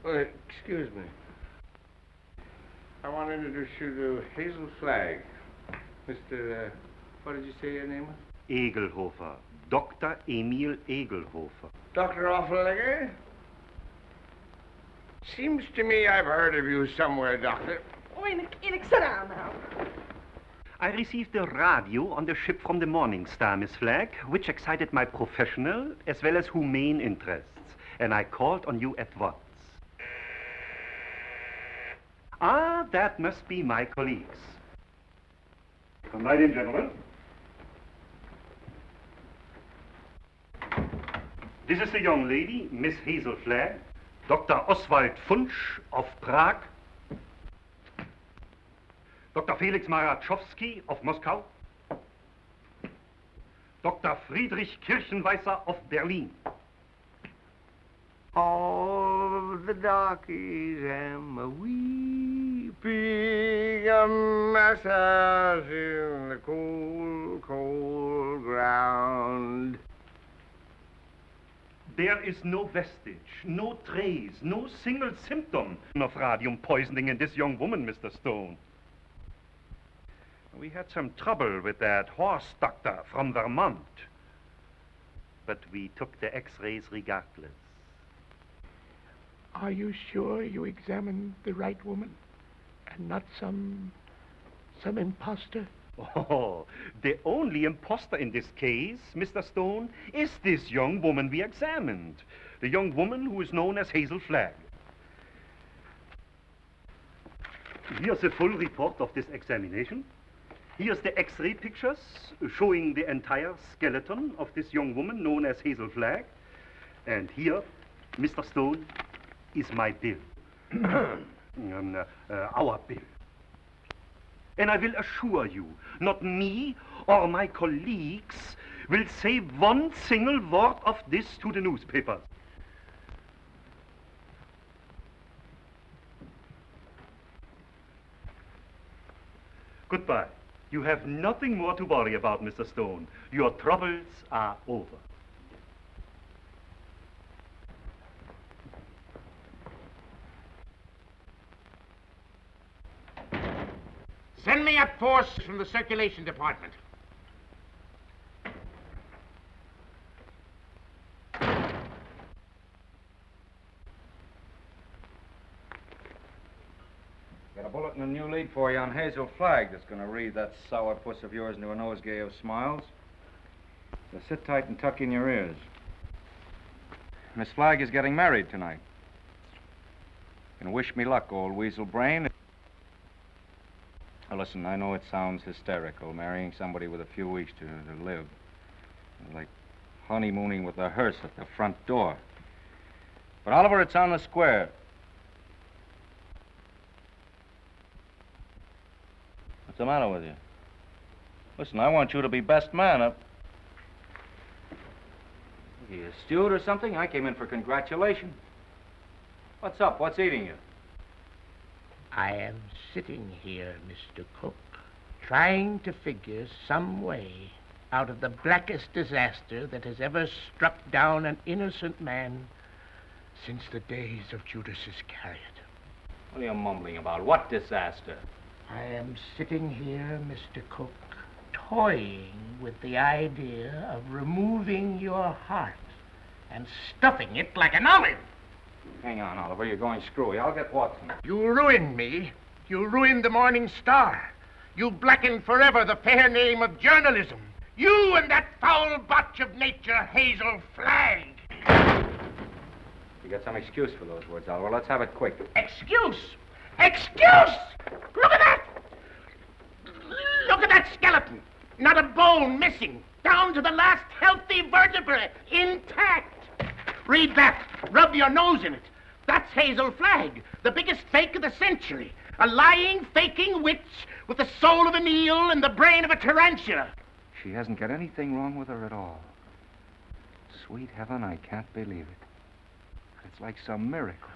Excuse me. I want to introduce you to Hazel Flagg. Mr. What did you say your name was? Egelhofer. Dr. Emil Egelhofer. Dr. Offenlegger? Seems to me I've heard of you somewhere, Doctor. Oh, Enoch, sit down now. I received a radio on the ship from the Morning Star, Miss Flagg, which excited my professional as well as humane interests, and I called on you at once. Ah, that must be my colleagues. Come right in, gentlemen. This is the young lady, Miss Hazel Flagg, Dr. Oswald Funsch of Prague, Dr. Felix Marachowski of Moscow, Dr. Friedrich Kirchenweißer of Berlin. All the darkies am a weeping, a massage in the cold, cold ground. There is no vestige, no trace, no single symptom of radium poisoning in this young woman, Mr. Stone. We had some trouble with that horse doctor from Vermont, but we took the x-rays regardless. Are you sure you examined the right woman and not some imposter? Oh, the only imposter in this case, Mr. Stone, is this young woman we examined. The young woman who is known as Hazel Flagg. Here's a full report of this examination. Here's the x-ray pictures showing the entire skeleton of this young woman known as Hazel Flagg. And here, Mr. Stone, is my bill. our bill. And I will assure you, not me or my colleagues will say one single word of this to the newspapers. Goodbye. You have nothing more to worry about, Mr. Stone. Your troubles are over. Send me up force from the circulation department. Got a bulletin and a new lead for you on Hazel Flagg that's going to read that sourpuss of yours into a nosegay of smiles. So sit tight and tuck in your ears. Miss Flagg is getting married tonight. And wish me luck, old weasel brain. Now, listen, I know it sounds hysterical, marrying somebody with a few weeks to live. Like honeymooning with a hearse at the front door. But, Oliver, it's on the square. What's the matter with you? Listen, I want you to be best man up. You a steward or something? I came in for congratulations. What's up? What's eating you? I am sitting here, Mr. Cook, trying to figure some way out of the blackest disaster that has ever struck down an innocent man since the days of Judas Iscariot. What are you mumbling about? What disaster? I am sitting here, Mr. Cook, toying with the idea of removing your heart and stuffing it like an olive. Hang on, Oliver. You're going screwy. I'll get Watson. You ruined me. You ruined the Morning Star. You blackened forever the fair name of journalism. You and that foul botch of nature, Hazel Flagg. You got some excuse for those words, Oliver. Let's have it quick. Excuse? Excuse? Look at that! Look at that skeleton. Not a bone missing. Down to the last healthy vertebrae. Intact. Read that. Rub your nose in it. That's Hazel Flagg, the biggest fake of the century. A lying, faking witch with the soul of an eel and the brain of a tarantula. She hasn't got anything wrong with her at all. Sweet heaven, I can't believe it. It's like some miracle.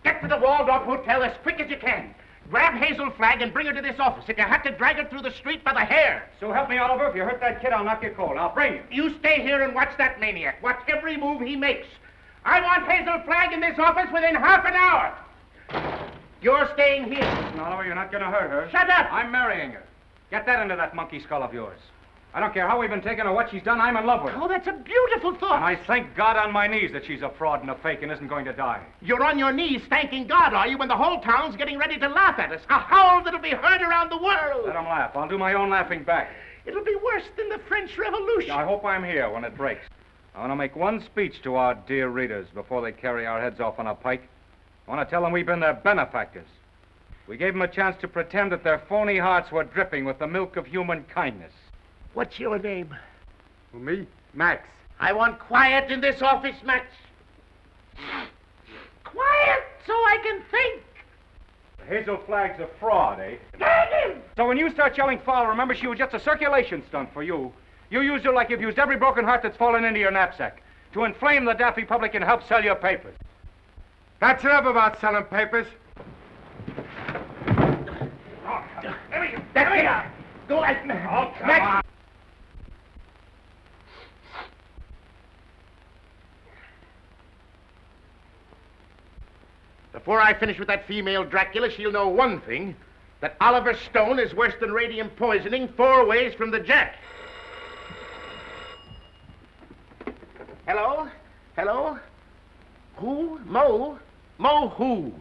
Get to the Waldorf Hotel as quick as you can. Grab Hazel Flagg and bring her to this office. If you have to drag her through the street by the hair. So help me, Oliver. If you hurt that kid, I'll knock you cold. I'll bring you. You stay here and watch that maniac. Watch every move he makes. I want Hazel Flagg in this office within half an hour. You're staying here. Listen, Oliver, you're not going to hurt her. Shut up! I'm marrying her. Get that into that monkey skull of yours. I don't care how we've been taken or what she's done, I'm in love with her. Oh, that's a beautiful thought. And I thank God on my knees that she's a fraud and a fake and isn't going to die. You're on your knees thanking God, are you, when the whole town's getting ready to laugh at us? A howl that'll be heard around the world. Let them laugh. I'll do my own laughing back. It'll be worse than the French Revolution. I hope I'm here when it breaks. I want to make one speech to our dear readers before they carry our heads off on a pike. I want to tell them we've been their benefactors. We gave them a chance to pretend that their phony hearts were dripping with the milk of human kindness. What's your name? Who, me? Max. I want quiet in this office, Max. Quiet so I can think. Hazel Flagg's a fraud, eh? Get him! So when you start yelling foul, remember she was just a circulation stunt for you. You used her like you've used every broken heart that's fallen into your knapsack to inflame the daffy public and help sell your papers. That's enough about selling papers. There we go. There we go. Go like Max. Before I finish with that female Dracula, she'll know one thing, that Oliver Stone is worse than radium poisoning 4 ways from the Jack. Hello? Hello? Who? Mo? Mo who?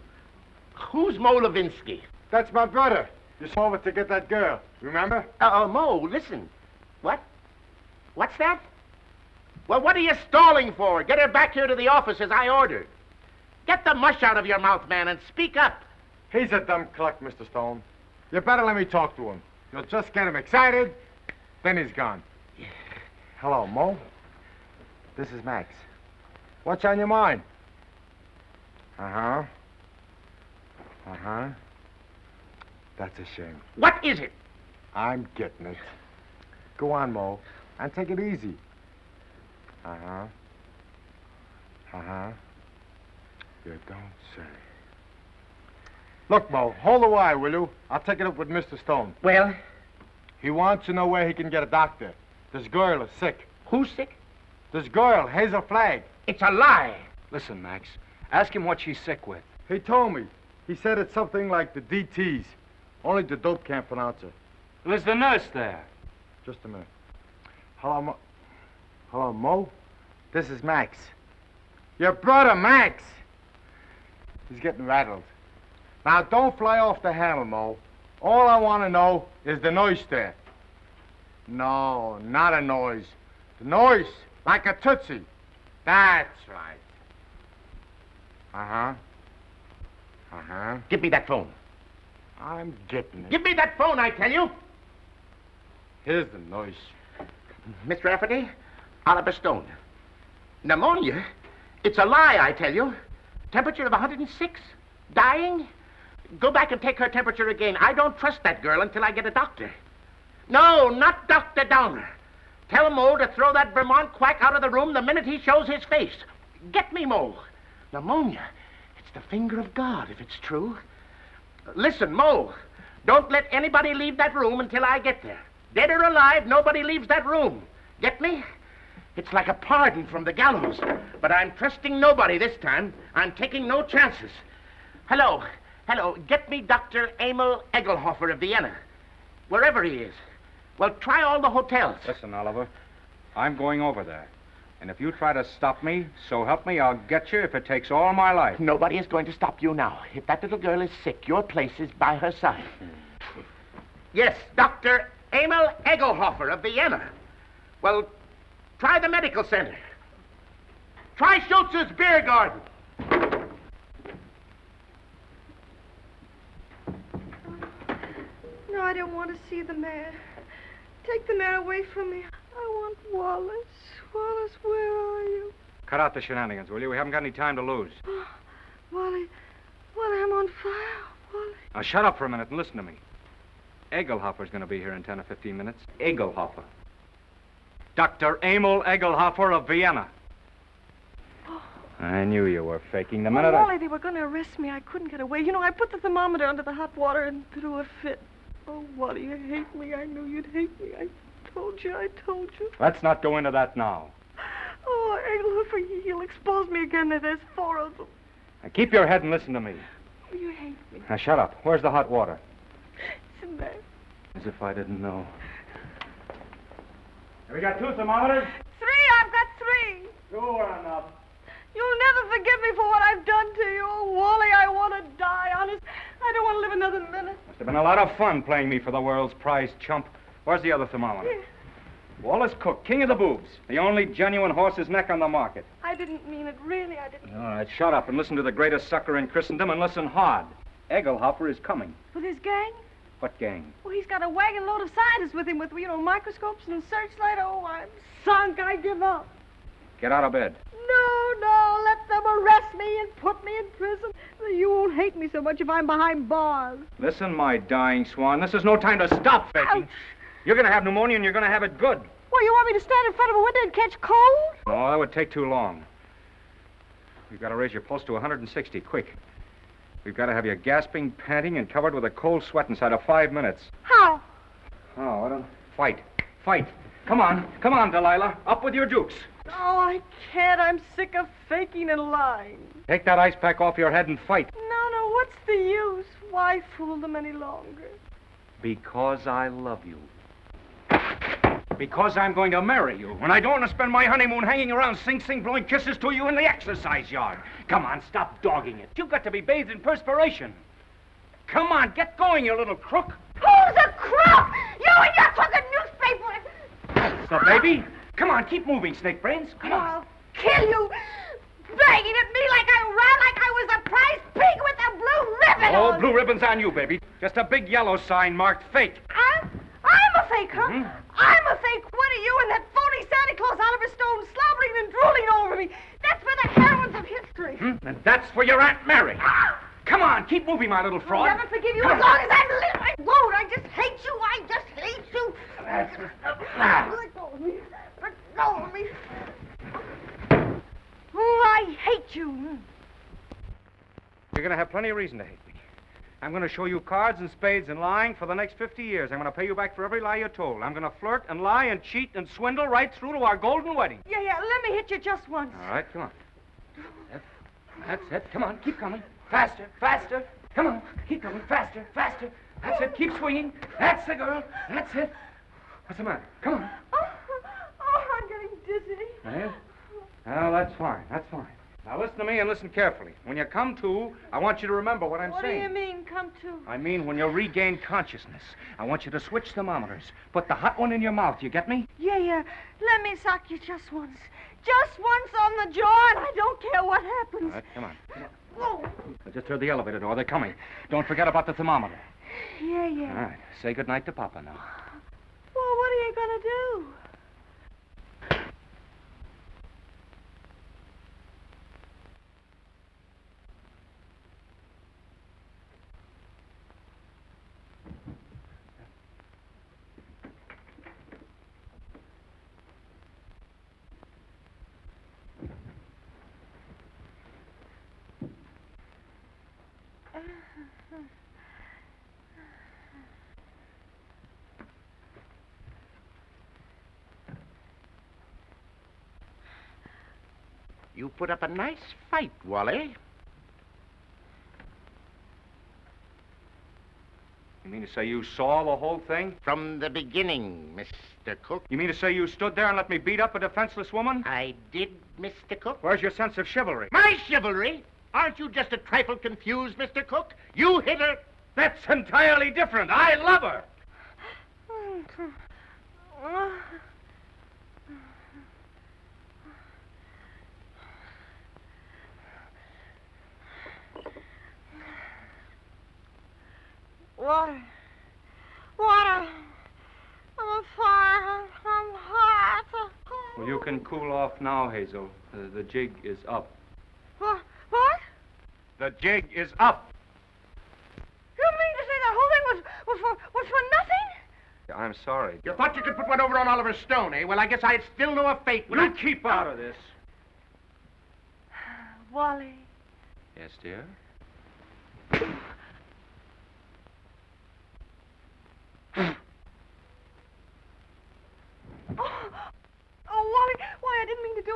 Who's Mo Levinsky? That's my brother. You saw over to get that girl. Remember? Mo, listen. What? What's that? Well, what are you stalling for? Get her back here to the office as I ordered. Get the mush out of your mouth, man, and speak up. He's a dumb cluck, Mr. Stone. You better let me talk to him. You'll just get him excited, then he's gone. Hello, Mo. This is Max. What's on your mind? Uh-huh. Uh-huh. That's a shame. What is it? I'm getting it. Go on, Mo, and take it easy. Uh-huh. Uh-huh. You don't say. Look, Mo, hold the wire, will you? I'll take it up with Mr. Stone. Well? He wants to know where he can get a doctor. This girl is sick. Who's sick? This girl, Hazel Flagg. It's a lie. Listen, Max. Ask him what she's sick with. He told me. He said it's something like the DTs. Only the dope can't pronounce it. Well, is the nurse there? Just a minute. Hello, Mo. Hello, Mo? This is Max. Your brother, Max. He's getting rattled. Now, don't fly off the handle, Mo. All I want to know is the noise there. No, not a noise. The noise, like a tootsie. That's right. Uh-huh. Uh-huh. Give me that phone. I'm getting it. Give me that phone, I tell you. Here's the noise. Miss Rafferty, Oliver Stone. Pneumonia? It's a lie, I tell you. Temperature of 106? Dying? Go back and take her temperature again. I don't trust that girl until I get a doctor. No, not Dr. Downer. Tell Mo to throw that Vermont quack out of the room the minute he shows his face. Get me, Mo. Pneumonia. It's the finger of God, if it's true. Listen, Mo, don't let anybody leave that room until I get there. Dead or alive, nobody leaves that room. Get me? It's like a pardon from the gallows. But I'm trusting nobody this time. I'm taking no chances. Hello. Hello. Get me Dr. Emil Egelhofer of Vienna. Wherever he is. Well, try all the hotels. Listen, Oliver. I'm going over there. And if you try to stop me, so help me, I'll get you if it takes all my life. Nobody is going to stop you now. If that little girl is sick, your place is by her side. Yes, Dr. Emil Egelhofer of Vienna. Well, try the medical center. Try Schultz's beer garden. No, I don't want to see the mayor. Take the mayor away from me. I want Wallace. Wallace, where are you? Cut out the shenanigans, will you? We haven't got any time to lose. Oh, Wally, I'm on fire, Wally. Now, shut up for a minute and listen to me. Egelhofer's going to be here in 10 or 15 minutes. Egelhofer. Dr. Emil Egelhofer of Vienna. Oh. I knew you were faking the Oh, minute Wally, they were going to arrest me. I couldn't get away. You know, I put the thermometer under the hot water and threw a fit. Oh, Wally, you hate me. I knew you'd hate me. I told you. Let's not go into that now. Oh, Egelhofer, he'll expose me again. There's 4 of them. Now, keep your head and listen to me. Oh, you hate me. Now, shut up. Where's the hot water? It's in there. As if I didn't know. Have we got 2 thermometers? 3. I've got 3. 2 are enough. You'll never forgive me for what I've done to you. Oh, Wally, I want to die, honest. I don't want to live another minute. Must have been a lot of fun playing me for the world's prize chump. Where's the other thermometer? Here. Wally Cook, king of the boobs. The only genuine horse's neck on the market. I didn't mean it, really, I didn't. All right, shut up and listen to the greatest sucker in Christendom and listen hard. Egelhofer is coming. With his gang? What gang? Well, he's got a wagon load of scientists with him with, microscopes and searchlight. Oh, I'm sunk. I give up. Get out of bed. No, let them arrest me and put me in prison. You won't hate me so much if I'm behind bars. Listen, my dying swan, this is no time to stop faking. Ouch. You're going to have pneumonia and you're going to have it good. Well, you want me to stand in front of a window and catch cold? No, that would take too long. We've got to raise your pulse to 160, quick. We've got to have you gasping, panting, and covered with a cold sweat inside of 5 minutes. How? Oh, I don't... Fight. Come on, Delilah. Up with your jukes. Oh, I can't. I'm sick of faking and lying. Take that ice pack off your head and fight. No, what's the use? Why fool them any longer? Because I love you. Because I'm going to marry you. And I don't want to spend my honeymoon hanging around Sing Sing blowing kisses to you in the exercise yard. Come on, stop dogging it. You've got to be bathed in perspiration. Come on, get going, you little crook. Who's a crook? You and your crooked newspaper. The baby? Come on, keep moving, Snake Brains. Come on. I'll kill you. Begging at me like I was a prize pig with a blue ribbon Oh, on. blue ribbon's on you, baby. Just a big yellow sign marked fake. I'm a fake, huh? Mm-hmm. I'm a fake. What are you and that phony Santa Claus Oliver Stone slobbering and drooling over me? That's for the heroines of history. And that's for your Aunt Mary. Come on, keep moving, my little fraud. I'll never forgive you as long as I live. I won't. I just hate you. I just hate you. That's Let go of me. Let go of me. Oh, I hate you. You're going to have plenty of reason to hate me. I'm going to show you cards and spades and lying for the next 50 years. I'm going to pay you back for every lie you told. I'm going to flirt and lie and cheat and swindle right through to our golden wedding. Yeah, let me hit you just once. All right, come on. That's it. Come on, keep coming. Faster, faster. Come on, keep coming. Faster, faster. That's it. Keep swinging. That's the girl. That's it. What's the matter? Come on. Oh, I'm getting dizzy. Well, that's fine. That's fine. Now listen to me and listen carefully. When you come to, I want you to remember what I'm saying. What do you mean, come to? I mean when you regain consciousness. I want you to switch thermometers. Put the hot one in your mouth. You get me? Yeah. Let me sock you just once. Just once on the jaw, and I don't care what happens. All right, come on. Whoa. I just heard the elevator door. They're coming. Don't forget about the thermometer. Yeah. All right. Say goodnight to Papa now. Well, what are you going to do? You put up a nice fight, Wally. You mean to say you saw the whole thing? From the beginning, Mr. Cook. You mean to say you stood there and let me beat up a defenseless woman? I did, Mr. Cook. Where's your sense of chivalry? My chivalry? Aren't you just a trifle confused, Mr. Cook? You hit her. That's entirely different. I love her. Water. I'm on fire. I'm hot. Well, you can cool off now, Hazel. The jig is up. What? The jig is up. You mean to say the whole thing was for nothing? I'm sorry. You thought you could put one over on Oliver Stone, eh? Well, I guess I'd still know a fate. You keep out of this. Wally. Yes, dear? Oh, Wally, why, I didn't mean to do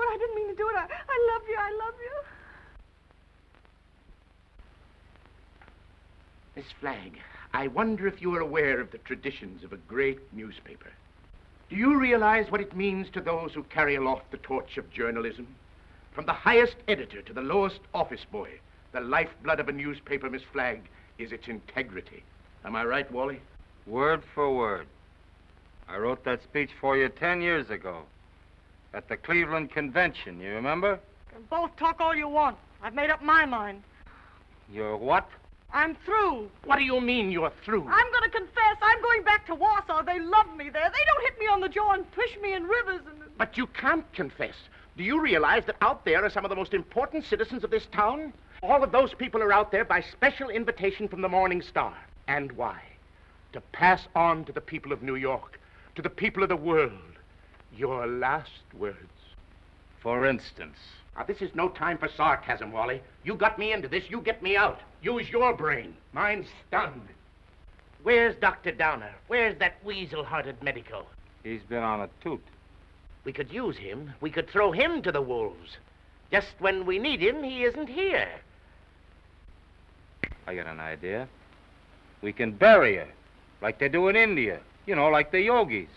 it. I love you. Miss Flagg, I wonder if you are aware of the traditions of a great newspaper. Do you realize what it means to those who carry aloft the torch of journalism? From the highest editor to the lowest office boy, the lifeblood of a newspaper, Miss Flagg, is its integrity. Am I right, Wally? Word for word. I wrote that speech for you 10 years ago at the Cleveland Convention, you remember? You can both talk all you want. I've made up my mind. You're what? I'm through. What do you mean you're through? I'm going to confess. I'm going back to Warsaw. They love me there. They don't hit me on the jaw and push me in rivers and... But you can't confess. Do you realize that out there are some of the most important citizens of this town? All of those people are out there by special invitation from the Morning Star. And why? To pass on to the people of New York, to the people of the world, your last words. For instance? Now, this is no time for sarcasm, Wally. You got me into this, you get me out. Use your brain. Mine's stunned. Where's Dr. Downer? Where's that weasel-hearted medico? He's been on a toot. We could use him. We could throw him to the wolves. Just when we need him, he isn't here. I got an idea. We can bury her, like they do in India. You know, like the yogis.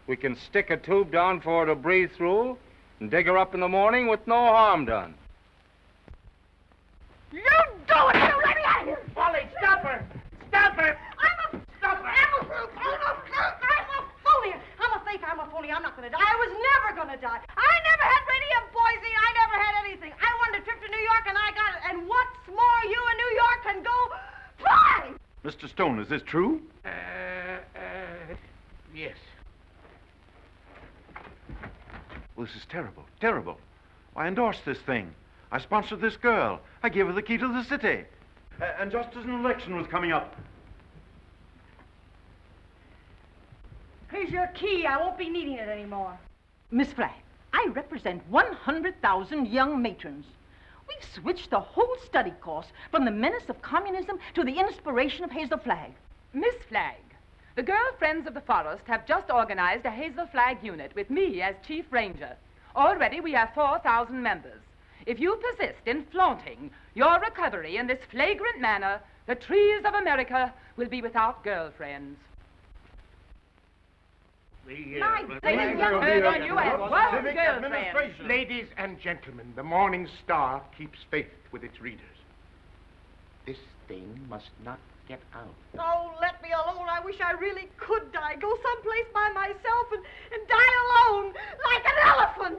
We can stick a tube down for her to breathe through and dig her up in the morning with no harm done. You do it! You let me out of here! Wally, stop her! Stop her! I'm a fake. I'm a phony. I'm not going to die. I was never going to die. I never had radium poisoning. I never had anything. I wanted a trip to New York, and I got it. And what's more, you in New York can go fly! Mr. Stone, is this true? Yes. Well, this is terrible, terrible. I endorsed this thing. I sponsored this girl. I gave her the key to the city. And just as an election was coming up. Here's your key. I won't be needing it anymore. Miss Flagg, I represent 100,000 young matrons. We've switched the whole study course from the menace of communism to the inspiration of Hazel Flagg. Miss Flagg, the Girl Friends of the Forest have just organized a Hazel Flagg unit with me as Chief Ranger. Already we have 4,000 members. If you persist in flaunting your recovery in this flagrant manner, the trees of America will be without girlfriends. Ladies and gentlemen, the Morning Star keeps faith with its readers. This thing must not get out. Oh, let me alone. I wish I really could die. Go someplace by myself and die alone, like an elephant.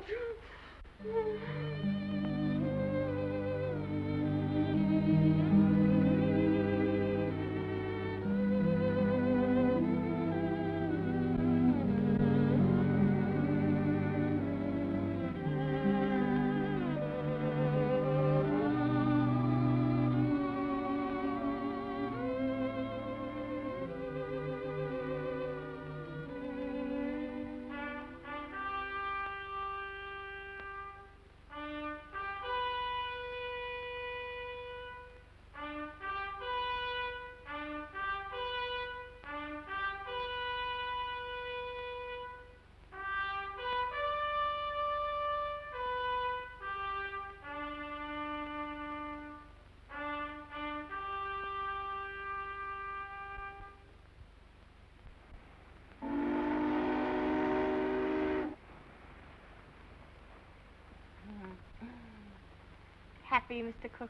Happy, Mr. Cook?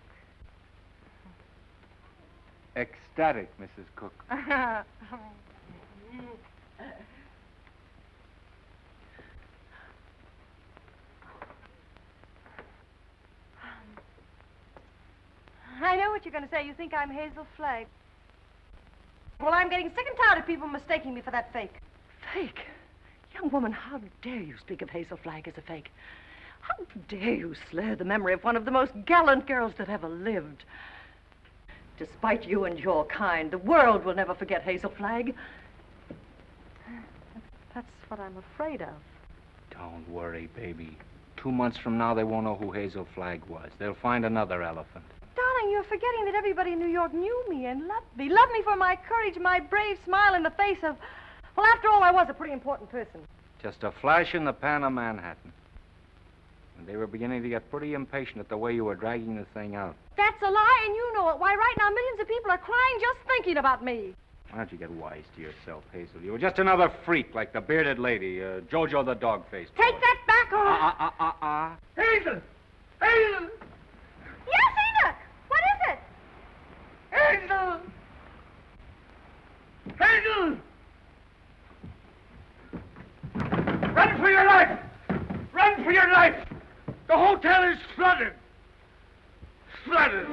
Ecstatic, Mrs. Cook. I know what you're going to say. You think I'm Hazel Flagg. Well, I'm getting sick and tired of people mistaking me for that fake. Fake? Young woman, how dare you speak of Hazel Flagg as a fake? How dare you slur the memory of one of the most gallant girls that ever lived? Despite you and your kind, the world will never forget Hazel Flagg. That's what I'm afraid of. Don't worry, baby. 2 months from now, they won't know who Hazel Flagg was. They'll find another elephant. Darling, you're forgetting that everybody in New York knew me and loved me. Loved me for my courage, my brave smile in the face of... Well, after all, I was a pretty important person. Just a flash in the pan of Manhattan. And they were beginning to get pretty impatient at the way you were dragging the thing out. That's a lie, and you know it. Why, right now, millions of people are crying just thinking about me. Why don't you get wise to yourself, Hazel? You were just another freak like the bearded lady, Jojo the dog-faced boy. Take that back, or... Hazel! Hazel! Yes, Enoch! What is it? Hazel! Hazel! Run for your life! Run for your life! The hotel is flooded! Flooded!